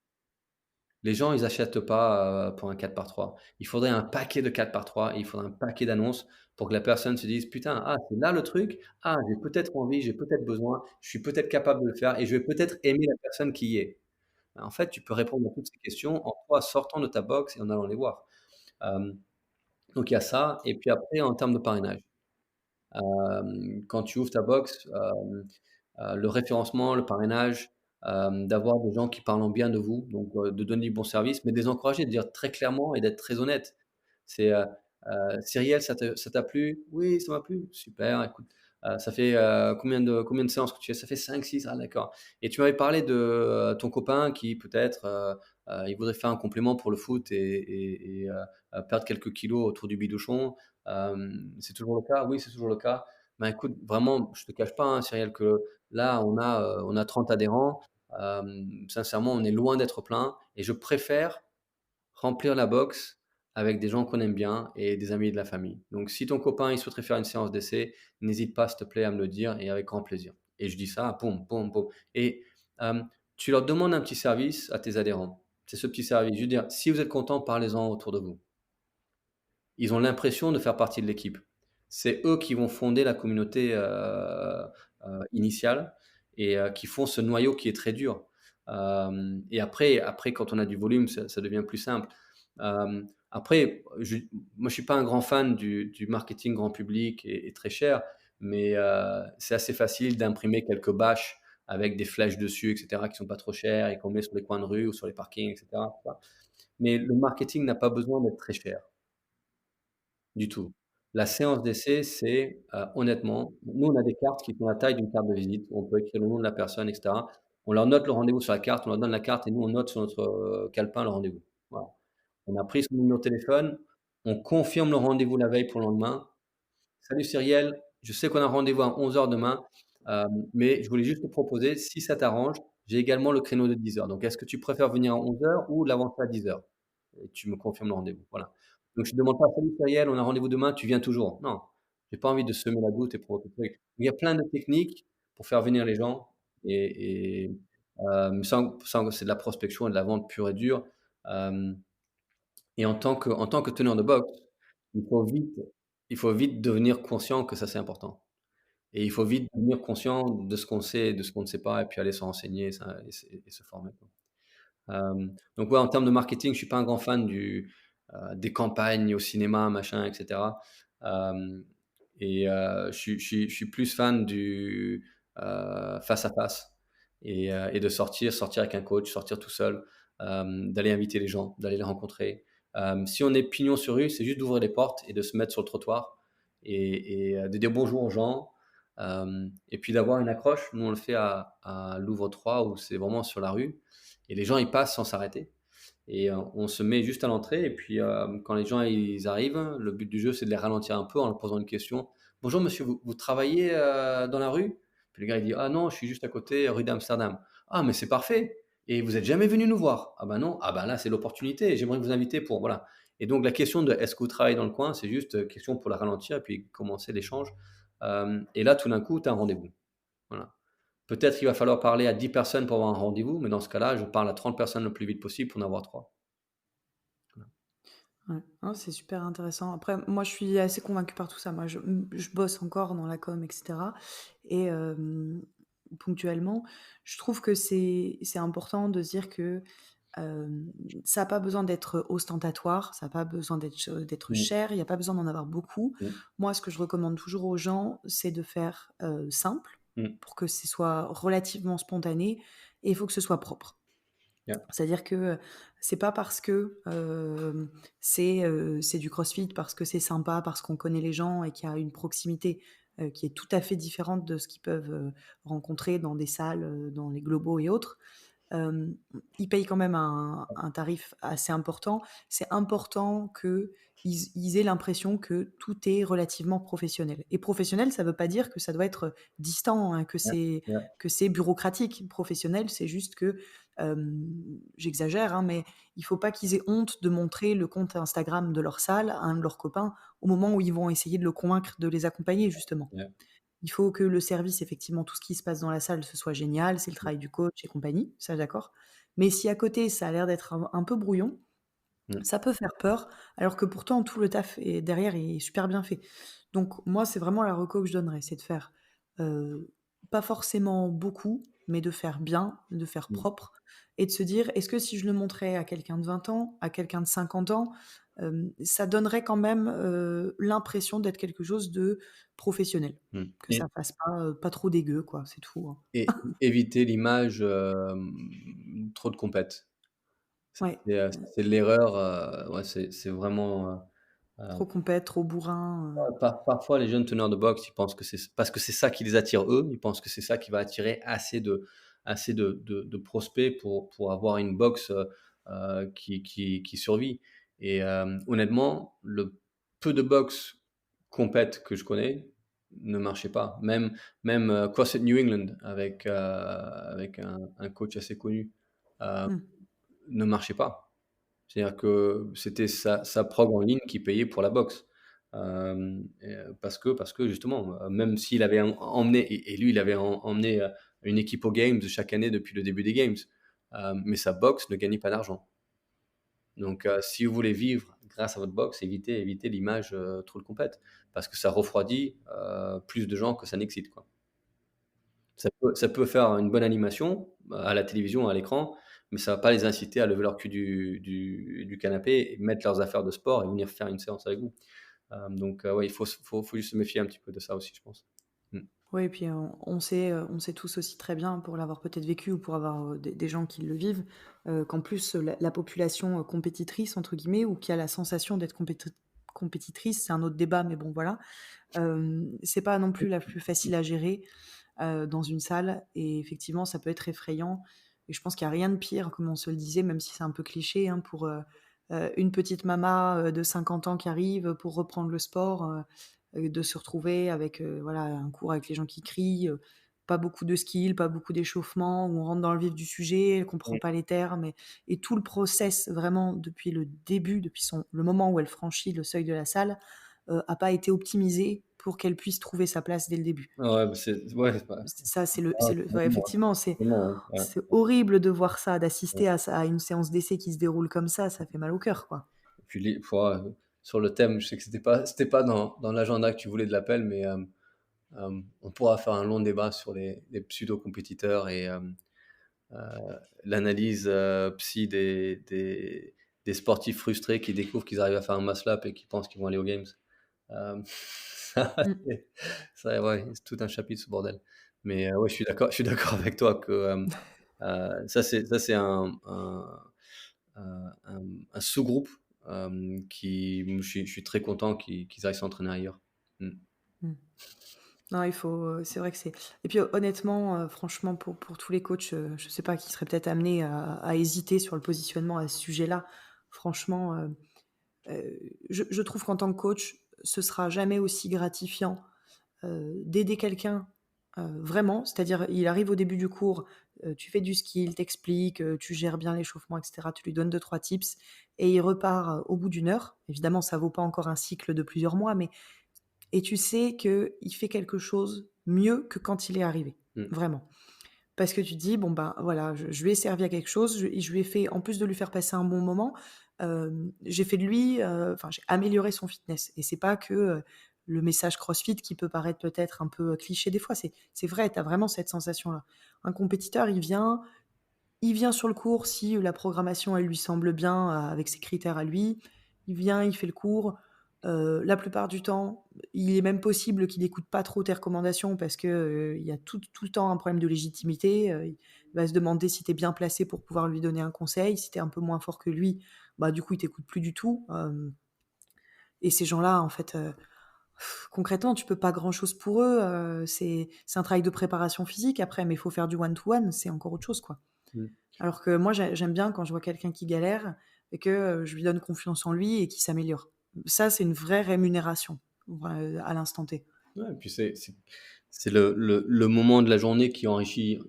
Les gens, ils achètent pas, pour un 4 par 3. Il faudrait un paquet de 4 par 3 et il faudrait un paquet d'annonces pour que la personne se dise: «Putain, ah, c'est là le truc? Ah, j'ai peut-être envie, j'ai peut-être besoin, je suis peut-être capable de le faire et je vais peut-être aimer la personne qui y est». En fait, tu peux répondre à toutes ces questions en toi sortant de ta box et en allant les voir. Hem, donc il y a ça et puis après en termes de parrainage. Quand tu ouvres ta box, le référencement, le parrainage, d'avoir des gens qui parlent en bien de vous, donc de donner du bon service, mais de les encourager, de dire très clairement et d'être très honnête. C'est, «Cyrielle, ça t'a plu?» «Oui, ça m'a plu». «Super, écoute, ça fait, combien de séances que tu fais?» «Ça fait 5-6». «Ah d'accord et tu m'avais parlé de, ton copain qui peut-être, il voudrait faire un complément pour le foot et perdre quelques kilos autour du bidochon. C'est toujours le cas?» «Oui, c'est toujours le cas». Ben, écoute, vraiment, je te cache pas, hein, Cyrielle, que là, on a 30 adhérents. Sincèrement, on est loin d'être plein et je préfère remplir la box avec des gens qu'on aime bien et des amis de la famille. Donc si ton copain, il souhaiterait faire une séance d'essai, n'hésite pas, s'il te plaît, à me le dire et avec grand plaisir. Et je dis ça, boum, boum, boum. Et tu leur demandes un petit service à tes adhérents. C'est ce petit service. Je veux dire, si vous êtes content, parlez-en autour de vous. Ils ont l'impression de faire partie de l'équipe. C'est eux qui vont fonder la communauté, initiale et qui font ce noyau qui est très dur. Et après quand on a du volume, ça devient plus simple. Après, moi, je suis pas un grand fan du marketing grand public et très cher, mais c'est assez facile d'imprimer quelques bâches avec des flèches dessus, et cetera, qui sont pas trop chères et qu'on met sur les coins de rue ou sur les parkings, et cetera, tu vois? Mais le marketing n'a pas besoin d'être très cher, du tout. La séance d'essai, c'est, honnêtement, nous, on a des cartes qui font la taille d'une carte de visite, où on peut écrire le nom de la personne, et cetera. On leur note le rendez-vous sur la carte, on leur donne la carte et nous, on note sur notre, calepin le rendez-vous. Voilà. On a pris son numéro de téléphone, on confirme le rendez-vous la veille pour le lendemain. Salut Cyrielle, je sais qu'on a rendez-vous à 11 heures demain, mais je voulais juste te proposer, si ça t'arrange, j'ai également le créneau de 10 heures. Donc est-ce que tu préfères venir à 11 heures ou l'avancer à 10 heures? Et tu me confirmes le rendez-vous, voilà. Donc je ne demande pas: «Salut Cyrielle, on a rendez-vous demain, tu viens toujours?» Non, j'ai pas envie de semer la doute et provoquer le truc. Il y a plein de techniques pour faire venir les gens et sans c'est de la prospection et de la vente pure et dure, hem et en tant que teneur de boxe, il faut vite il faut vite devenir conscient que ça, c'est important et il faut vite devenir conscient de ce qu'on sait et de ce qu'on ne sait pas et puis aller se renseigner et se former, quoi. Donc ouais, en termes de marketing, je suis pas un grand fan des campagnes au cinéma, machin, et cetera. Hem je suis plus fan du, face à face et de sortir avec un coach, sortir tout seul, d'aller inviter les gens, d'aller les rencontrer. Si on est pignon sur rue, c'est juste d'ouvrir les portes et de se mettre sur le trottoir et de dire bonjour aux gens, et puis d'avoir une accroche. Nous, on le fait à Louvre 3 où c'est vraiment sur la rue et les gens, ils passent sans s'arrêter et on se met juste à l'entrée et puis, quand les gens, ils arrivent, le but du jeu, c'est de les ralentir un peu en leur posant une question: «Bonjour monsieur, vous travaillez, dans la rue?» Puis le gars, il dit: «Ah non, je suis juste à côté, rue d'Amsterdam». «Ah mais c'est parfait et vous êtes jamais venu nous voir?» «Ah bah non». «Ah bah là, c'est l'opportunité, j'aimerais vous inviter pour» voilà et donc la question de: «Est-ce que vous travaillez dans le coin?» c'est juste, question pour la ralentir et puis commencer l'échange, et là, tout d'un coup, tu as un rendez-vous. Voilà. Peut-être qu'il va falloir parler à 10 personnes pour avoir un rendez-vous, mais dans ce cas-là, je parle à 30 personnes le plus vite possible pour en avoir 3. Voilà. Ouais. Ah, c'est super intéressant. Après, moi, je suis assez convaincue par tout ça. Moi, je bosse encore dans la com, et cetera et ponctuellement, je trouve que c'est important de se dire que, ça a pas besoin d'être ostentatoire, ça a pas besoin d'être Mmh, cher, il y a pas besoin d'en avoir beaucoup. mmh, Moi, ce que je recommande toujours aux gens, c'est de faire, simple mmh. pour que ce soit relativement spontané et il faut que ce soit propre. Yeah, C'est-à-dire que, c'est pas parce que, c'est du crossfit, parce que c'est sympa, parce qu'on connaît les gens et qu'il y a une proximité, qui est tout à fait différente de ce qu'ils peuvent, rencontrer dans des salles, dans les Globaux et autres. Hem, Ils payent quand même un tarif assez important. C'est important qu'ils aient l'impression que tout est relativement professionnel et professionnel, ça veut pas dire que ça doit être distant, hein, yeah, yeah, que c'est bureaucratique. Professionnel, c'est juste que, j'exagère, hein, mais il faut pas qu'ils aient honte de montrer le compte Instagram de leur salle à un de leurs copains au moment où ils vont essayer de le convaincre de les accompagner justement. yeah. Il faut que le service, effectivement, tout ce qui se passe dans la salle, ce soit génial, c'est le travail du coach et compagnie, ça d'accord. Mais si à côté, ça a l'air d'être un peu brouillon, Mmh, ça peut faire peur, alors que pourtant tout le taf est derrière est super bien fait. Donc moi, c'est vraiment la reco que je donnerais, c'est de faire, heu, pas forcément beaucoup, mais de faire bien, de faire mmh. propre et de se dire: «Est-ce que si je le montrais à quelqu'un de 20 ans, à quelqu'un de 50 ans, ça donnerait quand même, l'impression d'être quelque chose de professionnel?» Mmh Que ça fasse pas trop dégueu quoi, c'est tout, hein. et éviter l'image, trop de compète. Ouais, C'est l'erreur, ouais, c'est vraiment, trop compète, trop bourrin, parfois les jeunes teneurs de boxe, ils pensent que c'est parce que c'est ça qui les attire eux, ils pensent que c'est ça qui va attirer assez de prospects pour avoir une boxe, qui survit et honnêtement, le peu de boxe compète que je connais ne marchait pas. Même, CrossFit New England avec un coach assez connu, heu, mmh. ne marchait pas. C'est-à-dire que c'était sa prog en ligne qui payait pour la boxe. Parce que justement, même s'il avait emmené et lui, il avait emmené, une équipe aux games chaque année depuis le début des games, mais sa boxe ne gagnait pas d'argent. Donc si vous voulez vivre grâce à votre boxe, évitez l'image, trop de compète parce que ça refroidit, plus de gens que ça n'excite, quoi. Ça peut faire une bonne animation, à la télévision, à l'écran, mais ça va pas les inciter à lever leur cul du canapé et mettre leurs affaires de sport et venir faire une séance avec vous. Donc ouais, il faut juste se méfier un petit peu de ça aussi, je pense. Oui, et puis on sait tous aussi très bien, pour l'avoir peut-être vécu ou pour avoir des gens qui le vivent, qu'en plus la population compétitrice, entre guillemets, ou qui a la sensation d'être compétitrice, c'est un autre débat, mais bon voilà, c'est pas non plus la plus facile à gérer dans une salle. Et effectivement, ça peut être effrayant. Et je pense qu'il n'y a rien de pire, comme on se le disait, même si c'est un peu cliché, hein, pour une petite mama de 50 ans qui arrive pour reprendre le sport, de se retrouver avec voilà, un cours avec les gens qui crient, pas beaucoup de skills, pas beaucoup d'échauffement, où on rentre dans le vif du sujet, elle comprend Mm. pas les termes, et tout le process vraiment depuis le début, depuis le moment où elle franchit le seuil de la salle, a pas été optimisé pour qu'elle puisse trouver sa place dès le début. Ouais, bah, ouais, Ça, ah, ouais, effectivement, complètement, ouais. c'est horrible de voir ça, d'assister à une séance d'essai qui se déroule comme ça fait mal au cœur, quoi. Et puis sur le thème, je sais que c'était pas dans l'agenda que tu voulais de l'appel, mais on pourra faire un long débat sur les pseudo-compétiteurs et l'analyse psy des sportifs frustrés qui découvrent qu'ils arrivent à faire un muscle up et qui pensent qu'ils vont aller aux games. Ça, Mmh. ouais, c'est tout un chapitre ce bordel. Mais ouais, je suis d'accord avec toi que ça c'est un sous-groupe je suis très content qu'ils aillent s'entraîner ailleurs. Mm. Mmh. Non, c'est vrai que c'est et puis honnêtement, franchement pour tous les coachs, je sais pas, qui seraient peut-être amenés à hésiter sur le positionnement à ce sujet-là, franchement, je trouve qu'en tant que coach, ce sera jamais aussi gratifiant d'aider quelqu'un vraiment, c'est-à-dire il arrive au début du cours, tu fais du skill, t'expliques, tu gères bien l'échauffement, et cetera. Tu lui donnes deux trois tips et il repart au bout d'une heure. Évidemment, ça vaut pas encore un cycle de plusieurs mois, mais et tu sais qu'il fait quelque chose mieux que quand il est arrivé, Mm. vraiment. Parce que tu te dis: «Bon, ben, voilà, je lui ai servi à quelque chose, je lui ai fait en plus de lui faire passer un bon moment, j'ai fait de lui, enfin, j'ai amélioré son fitness». Et c'est pas que, le message CrossFit qui peut paraître peut-être un peu, cliché des fois, c'est vrai, tu as vraiment cette sensation-là. Un compétiteur, il vient sur le cours si la programmation, elle lui semble bien, avec ses critères à lui. Il vient, il fait le cours. La plupart du temps, il est même possible qu'il n'écoute pas trop tes recommandations parce que, il y a tout le temps un problème de légitimité. Il va se demander si tu es bien placé pour pouvoir lui donner un conseil. Si tu es un peu moins fort que lui, bah, du coup, il t'écoute plus du tout. Et ces gens-là, en fait, concrètement, tu peux pas grand-chose pour eux. C'est un travail de préparation physique après, mais il faut faire du one to one, c'est encore autre chose, quoi. Mm. Alors que moi, j'aime bien quand je vois quelqu'un qui galère et que, je lui donne confiance en lui et qui s'améliore. Ça, c'est une vraie rémunération, à l'instant T. Ouais, et puis c'est le moment de la journée qui enrichit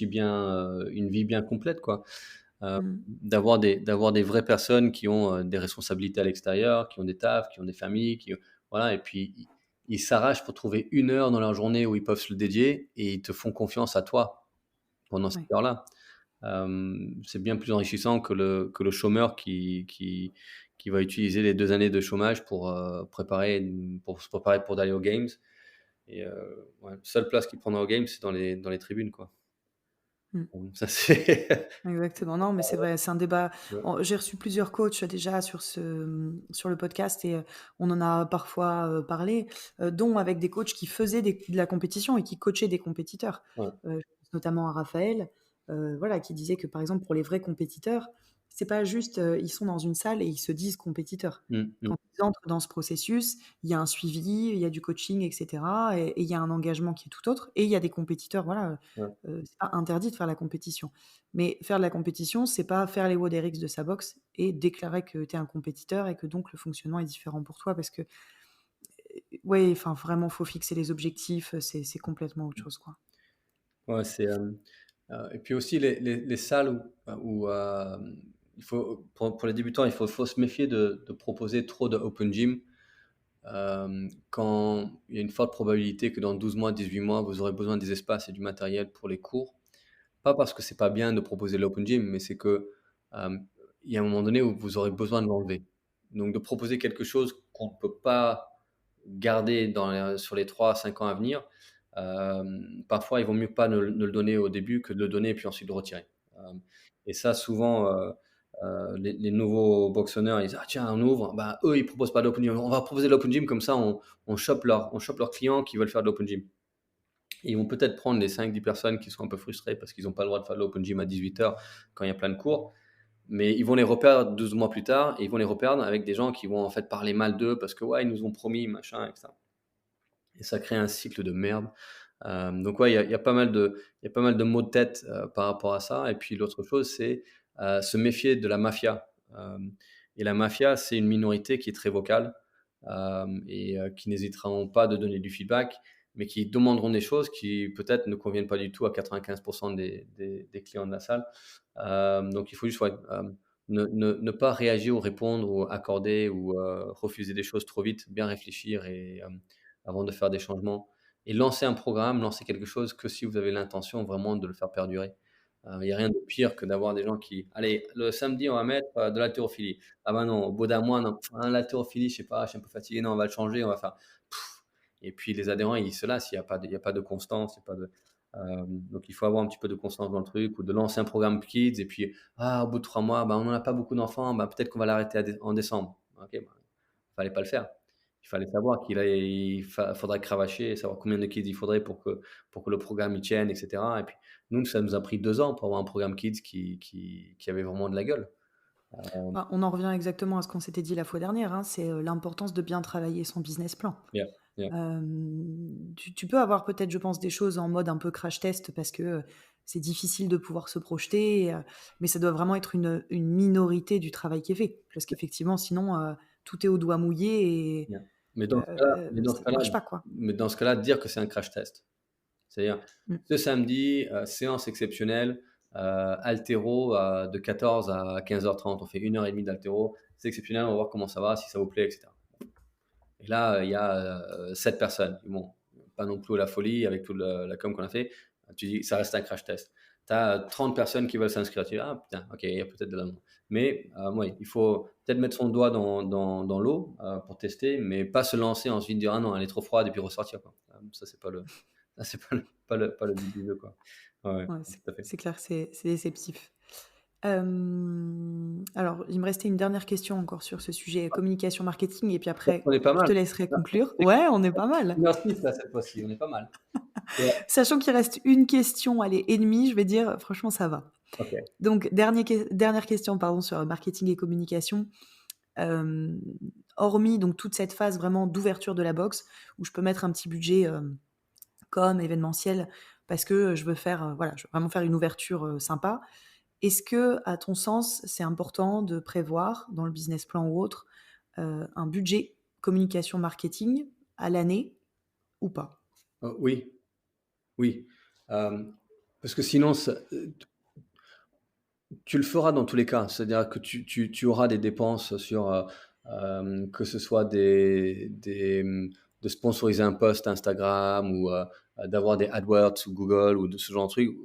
bien une vie bien complète, quoi. Mmh. D'avoir des vraies personnes qui ont des responsabilités à l'extérieur, qui ont des tafs, qui ont des familles, voilà, et puis ils s'arrachent pour trouver une heure dans leur journée où ils peuvent se le dédier et ils te font confiance à toi pendant cette Ouais. heure-là. C'est bien plus enrichissant que le chômeur qui va utiliser les 2 années de chômage pour se préparer pour d'aller aux games. Et ouais, seule place qu'il prendra aux games, c'est dans les tribunes, quoi. Mmh. Bon, ça c'est Exactement. Non, mais c'est vrai, c'est un débat. ouais, J'ai reçu plusieurs coachs déjà sur le podcast et on en a parfois parlé, dont avec des coachs qui faisaient de la compétition et qui coachaient des compétiteurs. ouais. Je pense notamment à Raphaël, voilà, qui disait que par exemple pour les vrais compétiteurs, c'est pas juste ils sont dans une salle et ils se disent compétiteurs. Mmh, mmh. Quand ils entrent dans ce processus, il y a un suivi, il y a du coaching, etc. Et il y a un engagement qui est tout autre. Et il y a des compétiteurs, voilà, Ouais. c'est pas interdit de faire la compétition. Mais faire de la compétition, c'est pas faire les WOD RX de sa box et déclarer que tu es un compétiteur et que donc le fonctionnement est différent pour toi parce que, ouais, enfin vraiment, faut fixer les objectifs, c'est complètement autre chose, quoi. Ouais, et puis aussi les salles il faut pour les débutants, faut se méfier de proposer trop de open gym, quand il y a une forte probabilité que dans 12 mois, 18 mois, vous aurez besoin des espaces et du matériel pour les cours. Pas parce que c'est pas bien de proposer l'open gym, mais c'est que, il y a un moment donné où vous aurez besoin de l'enlever. Donc de proposer quelque chose qu'on ne peut pas garder sur les 3 à 5 ans à venir, parfois il vaut mieux pas ne le donner au début que de le donner et puis ensuite le retirer. Et ça souvent, les nouveaux boxonneurs, ils disent: «Ah tiens, on ouvre», bah, eux, ils proposent pas d'open gym. «On va proposer l'open gym comme ça on chope leurs clients qui veulent faire de l'open gym». Et ils vont peut-être prendre les 5-10 personnes qui sont un peu frustrées parce qu'ils n'ont pas le droit de faire l'open gym à 18h quand il y a plein de cours. Mais ils vont les reperdre 12 mois plus tard et ils vont les reperdre avec des gens qui vont en fait parler mal d'eux parce que ouais, ils nous ont promis, machin, etc. Et ça crée un cycle de merde. Donc ouais, il y a pas mal de maux de tête par rapport à ça. Et puis l'autre chose, c'est se méfier de la mafia. Et la mafia, c'est une minorité qui est très vocale et qui n'hésiteront pas de donner du feedback, mais qui demanderont des choses qui peut-être ne conviennent pas du tout à 95% des clients de la salle. Donc il faut juste ne pas réagir ou répondre ou accorder ou refuser des choses trop vite, bien réfléchir et avant de faire des changements. Et lancer un programme, lancer quelque chose que si vous avez l'intention vraiment de le faire perdurer. Il n'y a rien de pire que d'avoir des gens qui, allez, le samedi, on va mettre de l'haltérophilie. Ah ben non, au bout d'un mois, non, l'haltérophilie, je sais pas, je suis un peu fatigué, non, on va le changer, on va faire. Pff. Et puis les adhérents, ils se lassent, il y a pas de constance, il y a pas de. Donc il faut avoir un petit peu de constance dans le truc ou de lancer un programme kids et puis au bout de 3 mois, on n'en a pas beaucoup d'enfants, peut-être qu'on va l'arrêter en décembre. Ok, fallait pas le faire. Il fallait savoir faudrait cravacher et savoir combien de kids il faudrait pour que le programme y tienne, etc. Et puis, nous, ça nous a pris 2 ans pour avoir un programme kids qui avait vraiment de la gueule. On en revient exactement à ce qu'on s'était dit la fois dernière, hein, c'est l'importance de bien travailler son business plan. Yeah, yeah. Tu peux avoir peut-être, je pense, des choses en mode un peu crash test parce que c'est difficile de pouvoir se projeter, mais ça doit vraiment être une minorité du travail qui est fait. Parce qu'effectivement, sinon, tout est au doigt mouillé et Yeah. Mais dans ce ça cas-là, marche pas, quoi. dire que c'est un crash test. C'est-à-dire, ce samedi, séance exceptionnelle, haltéro de 14 à 15h30. On fait 1h30 d'haltéro. C'est exceptionnel, on va voir comment ça va, si ça vous plaît, etc. Et là, il y a 7 personnes. Bon, pas non plus la folie avec toute la com qu'on a fait. Tu dis, ça reste un crash test. Tu as 30 personnes qui veulent s'inscrire. Tu dis, ah putain, ok, il y a peut-être de l'amour. Mais ouais, il faut peut-être mettre son doigt dans l'eau pour tester, mais pas se lancer ensuite dire, ah non, elle est trop froide et puis ressortir, quoi. Ça, c'est pas le but du jeu, quoi. Ouais, Ouais, tout à fait. c'est clair, c'est déceptif. Alors, il me restait une dernière question encore sur ce sujet communication marketing et puis après, On est pas je te mal. laisserai conclure. Ouais, on est pas mal. 1h06 là, cette fois-ci, on est pas mal. Ouais. Sachant qu'il reste une question, allez, et demie, je vais dire, franchement, ça va. Ok. Donc, dernière question, pardon, sur marketing et communication. Hormis donc toute cette phase vraiment d'ouverture de la box, où je peux mettre un petit budget com, événementiel, parce que je veux vraiment faire une ouverture sympa. Est-ce que, à ton sens, c'est important de prévoir dans le business plan ou autre un budget communication marketing à l'année ou pas? Oui, oui. Parce que sinon, tu le feras dans tous les cas. C'est-à-dire que tu auras des dépenses sur, que ce soit de sponsoriser un post Instagram ou d'avoir des AdWords ou Google ou de ce genre de trucs.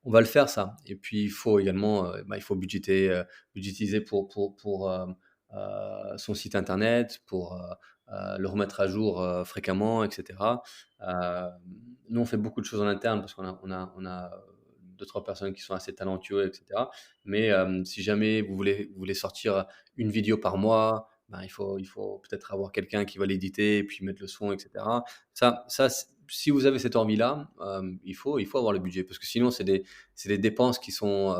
On va le faire ça. Et puis il faut également, il faut budgétiser pour son site internet, pour le remettre à jour fréquemment, etc. Nous, on fait beaucoup de choses en interne parce qu'on a 2-3 personnes qui sont assez talentueux, etc. Mais si jamais vous voulez sortir une vidéo par mois, il faut peut-être avoir quelqu'un qui va l'éditer et puis mettre le son, etc. Si vous avez cette envie-là, il faut avoir le budget parce que sinon, c'est des dépenses qui sont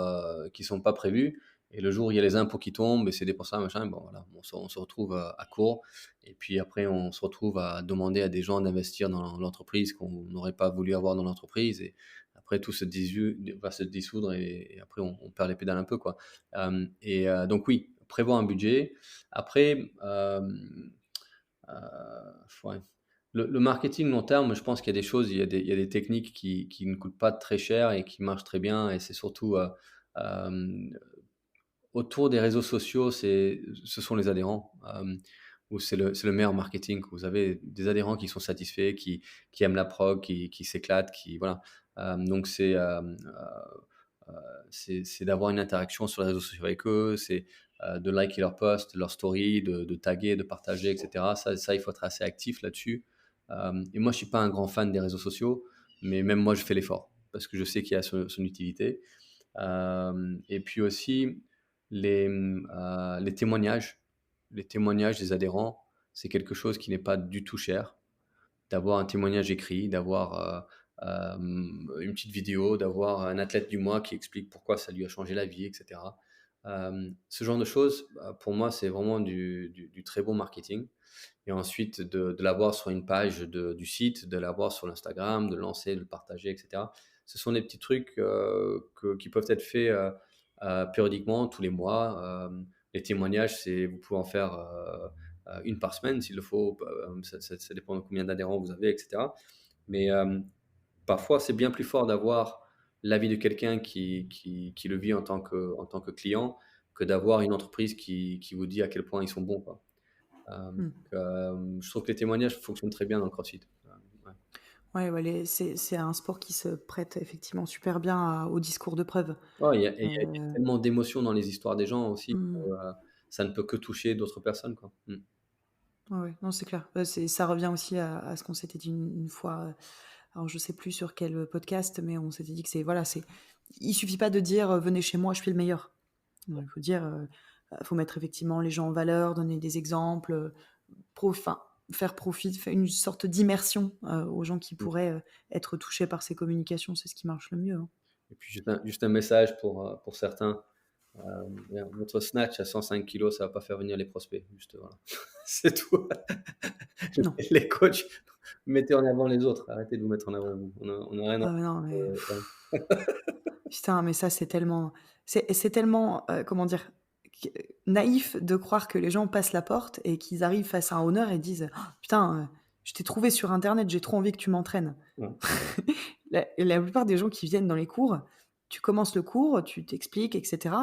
pas prévues. Et le jour où il y a les impôts qui tombent et ces dépenses-là, machin, bon, voilà, on se retrouve à court. Et puis après, on se retrouve à demander à des gens d'investir dans l'entreprise qu'on n'aurait pas voulu avoir dans l'entreprise. Et après, tout va se dissoudre et après, on perd les pédales un peu, quoi. Donc oui, prévoir un budget. Après, ouais. Le marketing long terme, je pense qu'il y a des choses, il y a des techniques qui ne coûtent pas très cher et qui marchent très bien. Et c'est surtout autour des réseaux sociaux, ce sont les adhérents. Où c'est le meilleur marketing. Vous avez des adhérents qui sont satisfaits, qui aiment la prog, qui s'éclatent, voilà. Donc c'est d'avoir une interaction sur les réseaux sociaux avec eux, c'est de liker leurs posts, leurs stories, de taguer, de partager, etc. Ça, il faut être assez actif là-dessus. Et moi, je suis pas un grand fan des réseaux sociaux, mais même moi, je fais l'effort parce que je sais qu'il y a son utilité. Et puis aussi, les témoignages des adhérents, c'est quelque chose qui n'est pas du tout cher. d'avoir un témoignage écrit, d'avoir une petite vidéo, d'avoir un athlète du mois qui explique pourquoi ça lui a changé la vie, etc. Ce genre de choses, pour moi, c'est vraiment du très bon marketing. Et ensuite, de l'avoir sur une page du site, de l'avoir sur l'Instagram, de le lancer, de le partager, etc. Ce sont des petits trucs qui peuvent être faits périodiquement, tous les mois. Les témoignages, vous pouvez en faire une par semaine s'il le faut. Ça dépend de combien d'adhérents vous avez, etc. Mais parfois, c'est bien plus fort d'avoir l'avis de quelqu'un qui le vit en tant que client que d'avoir une entreprise qui vous dit à quel point ils sont bons, quoi. Je trouve que les témoignages fonctionnent très bien dans le CrossFit. Ouais. Ouais, ouais, c'est un sport qui se prête effectivement super bien au discours de preuve. Ouais, il y a Euh, tellement d'émotions dans les histoires des gens aussi que hmm. ça ne peut que toucher d'autres personnes, quoi. Ouais, ouais, non, c'est clair. Ça revient aussi à ce qu'on s'était dit une fois. Alors, je sais plus sur quel podcast, mais on s'était dit que il suffit pas de dire venez chez moi, je suis le meilleur. Il faut dire, faut mettre effectivement les gens en valeur, donner des exemples, enfin, faire profit, faire une sorte d'immersion aux gens qui Mm. pourraient être touchés par ces communications. C'est ce qui marche le mieux, hein. Et puis juste un message pour certains. Votre snatch à 105 kilos, ça va pas faire venir les prospects. Juste, voilà. C'est tout. Non. Les coachs, mettez en avant les autres. Arrêtez de vous mettre en avant vous. On a rien à Ah, non, mais ouais. putain, mais ça, c'est tellement, comment dire, naïf de croire que les gens passent la porte et qu'ils arrivent face à un honneur et disent «Oh, putain, je t'ai trouvé sur internet, j'ai trop envie que tu m'entraînes». Ouais. La plupart des gens qui viennent dans les cours, tu commences le cours, tu t'expliques, etc.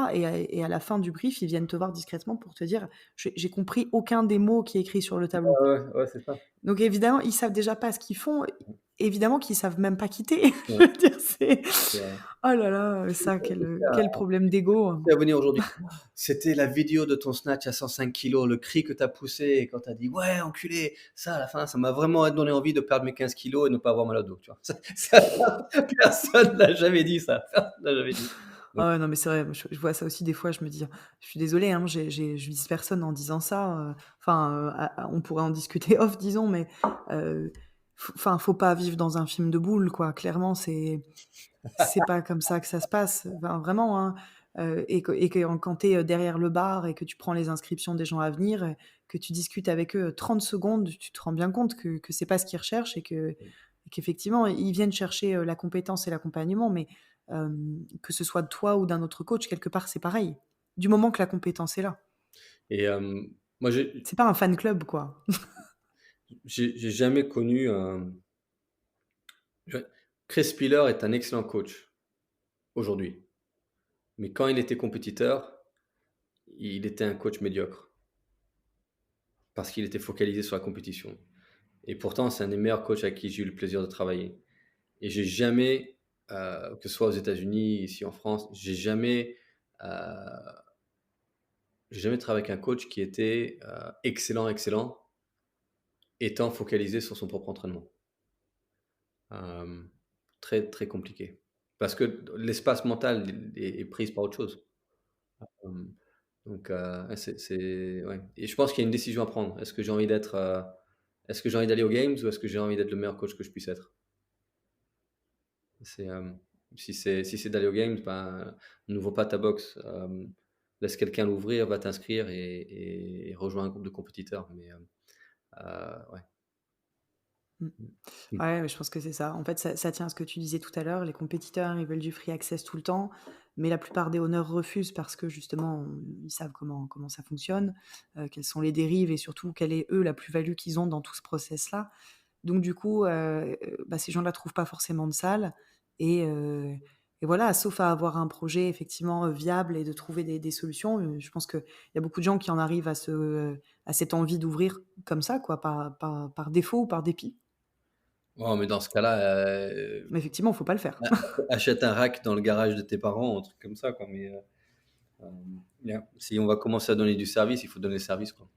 Et à la fin du brief, ils viennent te voir discrètement pour te dire j'ai compris aucun des mots qui est écrit sur le tableau. Ouais, ouais, c'est ça. Donc évidemment, ils savent déjà pas ce qu'ils font. Évidemment qu'ils savent même pas quitter. Ouais, Je veux dire, c'est c'est vrai. oh là là, ça, quel problème d'ego, hein. À venir aujourd'hui. C'était la vidéo de ton snatch à 105 kilos, le cri que tu as poussé quand tu as dit ouais, enculé. Ça, à la fin, ça m'a vraiment donné envie de perdre mes 15 kilos et ne pas avoir mal au dos. Tu vois. Personne n'a jamais dit ça. Personne n'a jamais dit. Ah ouais, non, mais c'est vrai, moi, je vois ça aussi des fois, je me dis: «Je suis désolée, hein, je vise personne en disant ça», enfin, on pourrait en discuter off, disons, mais enfin, faut pas vivre dans un film de boules, quoi. Clairement, c'est pas comme ça que ça se passe. Enfin, vraiment, hein, et que quand tu es, derrière le bar et que tu prends les inscriptions des gens à venir, que tu discutes avec eux 30 secondes, tu te rends bien compte que c'est pas ce qu'ils recherchent et qu'effectivement, ils viennent chercher, la compétence et l'accompagnement, mais que ce soit de toi ou d'un autre coach, quelque part, c'est pareil. Du moment que la compétence est là. Et moi, C'est pas un fan club, quoi. j'ai jamais connu Chris Spiller est un excellent coach aujourd'hui. Mais quand il était compétiteur, il était un coach médiocre parce qu'il était focalisé sur la compétition. Et pourtant, c'est un des meilleurs coachs avec qui j'ai eu le plaisir de travailler. Et j'ai jamais, que ce soit aux États-Unis, ici en France, euh, j'ai jamais travaillé avec un coach qui était excellent, étant focalisé sur son propre entraînement. Très, très compliqué. Parce que l'espace mental est pris par autre chose. Euh, donc, ouais, ouais. Et je pense qu'il y a une décision à prendre. Est-ce que j'ai envie d'aller aux Games ou est-ce que j'ai envie d'être le meilleur coach que je puisse être? C'est, si c'est d'aller aux Games, ben, n'ouvre pas ta box. Laisse quelqu'un l'ouvrir, va t'inscrire et rejoins un groupe de compétiteurs. Mais ouais. Mmh. Mm. Ouais, mais je pense que c'est ça. En fait, ça tient à ce que tu disais tout à l'heure. Les compétiteurs, ils veulent du free access tout le temps, mais la plupart des honneurs refusent parce que justement, ils savent comment ça fonctionne, quelles sont les dérives et surtout quelle est, eux, la plus-value qu'ils ont dans tout ce process-là. Donc du coup, bah, ces gens-là trouvent pas forcément de salle et heu et voilà, sauf à avoir un projet effectivement, viable et de trouver des solutions. Je pense qu'il y a beaucoup de gens qui en arrivent à cette envie d'ouvrir comme ça, quoi, par défaut ou par dépit. Oh, mais dans ce cas-là, Mais effectivement, faut pas le faire. achète un rack dans le garage de tes parents, un truc comme ça, quoi. Mais euh, bien. Si on va commencer à donner du service, il faut donner le service, quoi.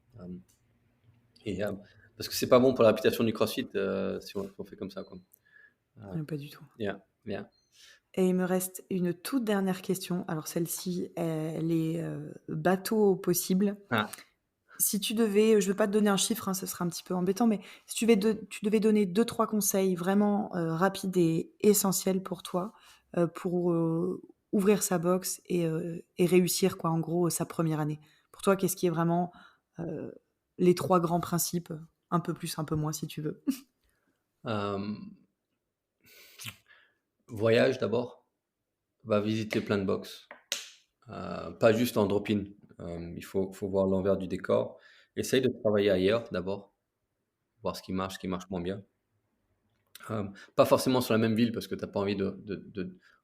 Et, parce que c'est pas bon pour la réputation du CrossFit si on fait comme ça, quoi. Pas du tout. Yeah, yeah. Et il me reste une toute dernière question. Alors celle-ci, elle est, bateau possible. Ah. Si tu devais, je veux pas te donner un chiffre, hein, ce serait un petit peu embêtant, mais si tu devais donner 2-3 conseils vraiment, rapides et essentiels pour toi, pour, ouvrir sa box et réussir quoi, en gros, sa première année. Pour toi, qu'est-ce qui est vraiment, heu, les 3 grands principes? Un peu plus, un peu moins si tu veux. Euh, Voyage d'abord, va visiter plein de box. Pas juste en drop-in. Il faut voir l'envers du décor. Essaye de travailler ailleurs d'abord, voir ce qui marche moins bien. Euh, Pas forcément sur la même ville parce que t'as pas envie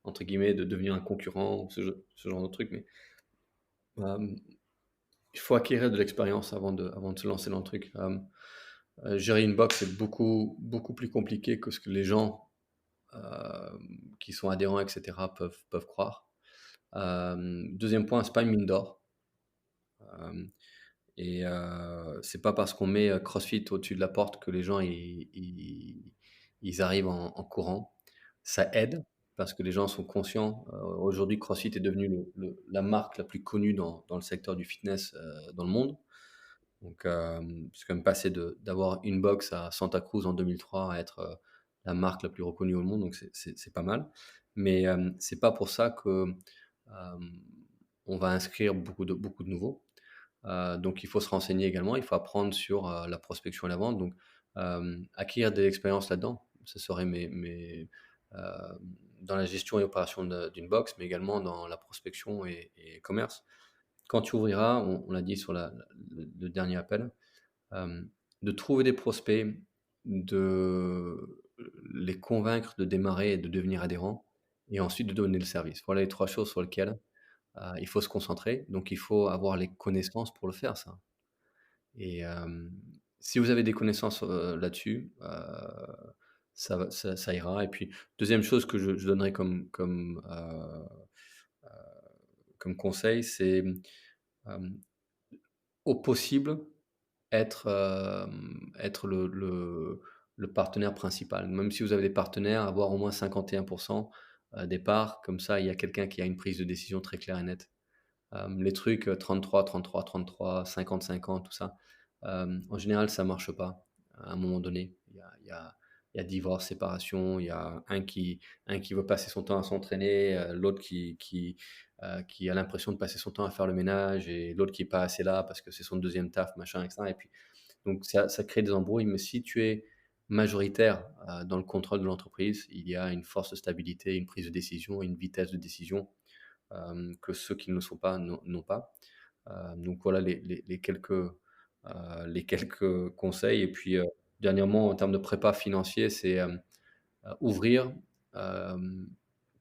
entre guillemets, de devenir un concurrent ou ce genre de truc, mais euh, il faut acquérir de l'expérience avant de se lancer dans le truc. Gérer une box, c'est beaucoup, beaucoup plus compliqué que ce que les gens euh, qui sont adhérents, etc., peuvent croire. Deuxième point, c'est pas une mine d'or. Euh, c'est pas parce qu'on met CrossFit au-dessus de la porte que les gens ils arrivent en courant. Ça aide parce que les gens sont conscients. Aujourd'hui, CrossFit est devenu la marque la plus connue dans le secteur du fitness dans le monde. Donc, c'est quand même passé d'avoir une box à Santa Cruz en 2003 à être la marque la plus reconnue au monde. Donc, c'est pas mal. Mais c'est pas pour ça que on va inscrire beaucoup de nouveaux. Donc il faut se renseigner également, il faut apprendre sur la prospection et la vente. Donc acquérir de l'expérience là-dedans, ce serait euh, dans la gestion et opération d'une box, mais également dans la prospection et commerce. Quand tu ouvriras, on l'a dit sur le dernier appel, euh, de trouver des prospects, de les convaincre de démarrer et de devenir adhérents, et ensuite de donner le service. Voilà les trois choses sur lesquelles il faut se concentrer. Donc il faut avoir les connaissances pour le faire, ça. Et si vous avez des connaissances là-dessus, ça ira. Et puis, deuxième chose que je donnerais comme conseil, c'est euh, au possible être le partenaire principal. Même si vous avez des partenaires, avoir au moins 51% des parts, comme ça, il y a quelqu'un qui a une prise de décision très claire et nette. Les trucs 33, 33, 33, 50, 50, tout ça, en général, ça marche pas. À un moment donné, il y a divorce, séparation, il y a un qui veut passer son temps à s'entraîner, l'autre qui a l'impression de passer son temps à faire le ménage, et l'autre qui est pas assez là parce que c'est son deuxième taf, machin, etc. Et puis, donc ça crée des embrouilles. Mais si tu es majoritaire dans le contrôle de l'entreprise, il y a une force de stabilité, une prise de décision, une vitesse de décision que ceux qui ne le sont pas n'ont pas. Donc voilà les quelques conseils. Et puis dernièrement, en termes de prépa financier, c'est ouvrir euh,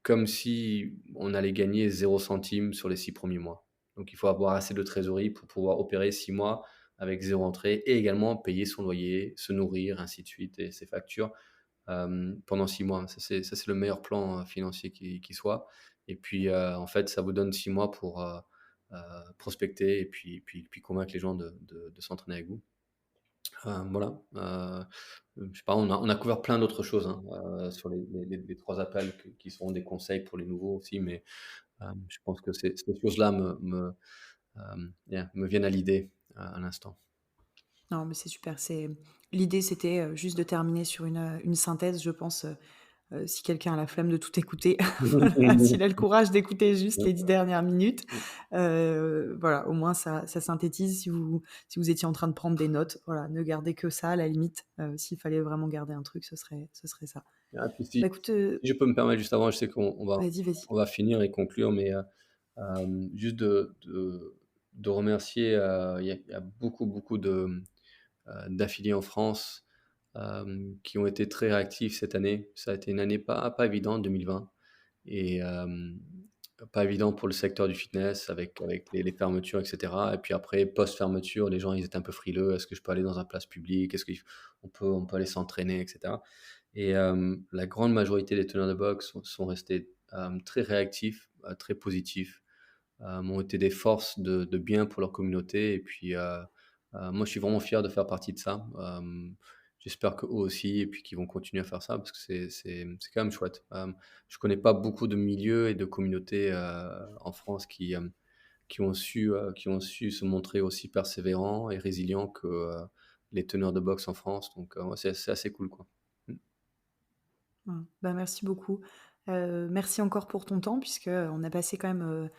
comme si on allait gagner 0 centime sur les 6 premiers mois. Donc il faut avoir assez de trésorerie pour pouvoir opérer 6 mois avec zéro entrée, et également payer son loyer, se nourrir, ainsi de suite, et ses factures pendant 6 mois. Ça, c'est le meilleur plan financier qui soit. Et puis, en fait, ça vous donne 6 mois pour prospecter et puis convaincre les gens de s'entraîner avec vous. Voilà. Je sais pas, on a couvert plein d'autres choses hein, sur les trois appels qui seront des conseils pour les nouveaux aussi, mais je pense que ces choses-là me viennent à l'idée à l'instant. Non, mais c'est super, l'idée c'était, juste de terminer sur une synthèse, je pense, si quelqu'un a la flemme de tout écouter, voilà, s'il a le courage d'écouter juste les 10 dernières minutes, voilà, au moins ça synthétise. Si vous étiez en train de prendre des notes, voilà, ne gardez que ça à la limite. S'il fallait vraiment garder un truc, ce serait ça. Ah, puis Bah, si, écoute, si je peux me permettre juste avant, je sais qu'on va, vas-y, vas-y. on va finir et conclure, mais juste de remercier, il y a beaucoup d'affiliés en France qui ont été très réactifs cette année. Ça a été une année pas évidente, 2020, et pas évident pour le secteur du fitness avec les fermetures, etc. Et puis après, post-fermeture, les gens ils étaient un peu frileux. Est-ce que je peux aller dans un place publique? Est-ce qu'on peut aller s'entraîner, etc. Et la grande majorité des teneurs de boxe sont restés très réactifs, très positifs, ont été des forces de bien pour leur communauté. Et puis, moi, je suis vraiment fier de faire partie de ça. J'espère qu'eux aussi, et puis qu'ils vont continuer à faire ça parce que c'est quand même chouette. Je connais pas beaucoup de milieux et de communautés en France qui ont su se montrer aussi persévérants et résilients que les teneurs de boxe en France. Donc, ouais, c'est assez cool, quoi. Bah, merci beaucoup. Merci encore pour ton temps, puisqu'on a passé quand même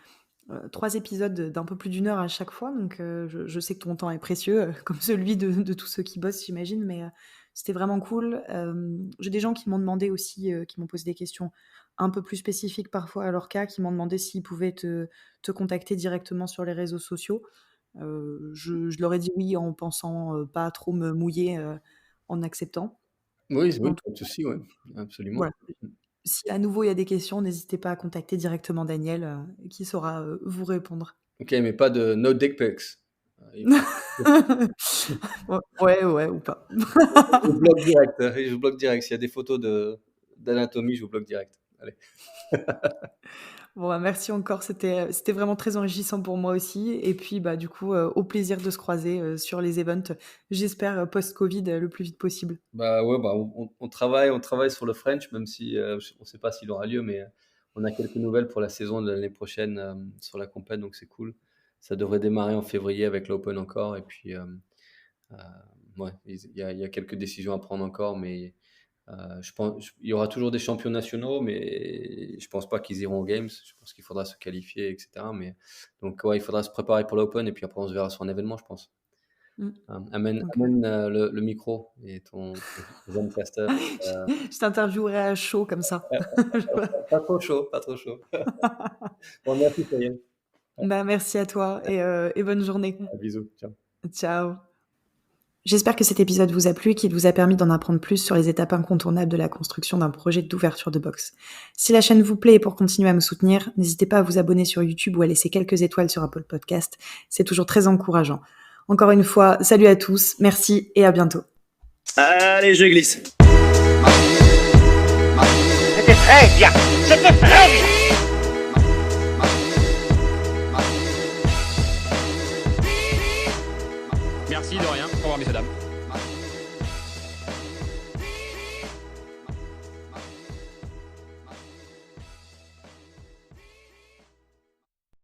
3 épisodes d'un peu plus d'1 heure à chaque fois. Donc, je sais que ton temps est précieux, comme celui de tous ceux qui bossent, j'imagine. Mais c'était vraiment cool. J'ai des gens qui m'ont demandé aussi, qui m'ont posé des questions un peu plus spécifiques parfois à leur cas, qui m'ont demandé s'ils pouvaient te contacter directement sur les réseaux sociaux. Je leur ai dit oui en pensant pas trop me mouiller en acceptant. Oui, En oui, tout pas de souci, ouais, absolument. Voilà. Si à nouveau il y a des questions, n'hésitez pas à contacter directement Daniel, qui saura vous répondre. OK, mais pas de no dick pics. Il Ouais, ou pas. je vous bloque direct, je vous bloque direct. S'il y a des photos d'anatomie, je vous bloque direct. Allez. Bon, bah, merci encore, c'était vraiment très enrichissant pour moi aussi. Et puis, bah, du coup, au plaisir de se croiser sur les events, j'espère post-Covid le plus vite possible. Bah, ouais, bah, on travaille sur le French, même si, on sait pas s'il aura lieu, mais, on a quelques nouvelles pour la saison de l'année prochaine, sur la compète, donc c'est cool. Ça devrait démarrer en février avec l'Open encore et puis, heu, ouais, il y a quelques décisions à prendre encore, mais, je pense il y aura toujours des champions nationaux, mais je pense pas qu'ils iront aux games. Je pense qu'il faudra se qualifier et cetera, mais donc ouais, il faudra se préparer pour l'Open et puis après on se verra sur un événement, je pense. Mmh. Amène Donc, le micro et ton Zencaster. je t'interviewerai à chaud comme ça. Pas trop chaud, pas trop chaud. Bon, merci Cyril. Bah, merci à toi et bonne journée. Bisous, ciao. Ciao. J'espère que cet épisode vous a plu et qu'il vous a permis d'en apprendre plus sur les étapes incontournables de la construction d'un projet d'ouverture de box. Si la chaîne vous plaît et pour continuer à me soutenir, n'hésitez pas à vous abonner sur YouTube ou à laisser quelques étoiles sur Apple Podcast. C'est toujours très encourageant. Encore une fois, salut à tous, merci et à bientôt. Allez, je glisse. C'était très bien. C'était très bien. Merci de rien. Au revoir, messieurs, dames.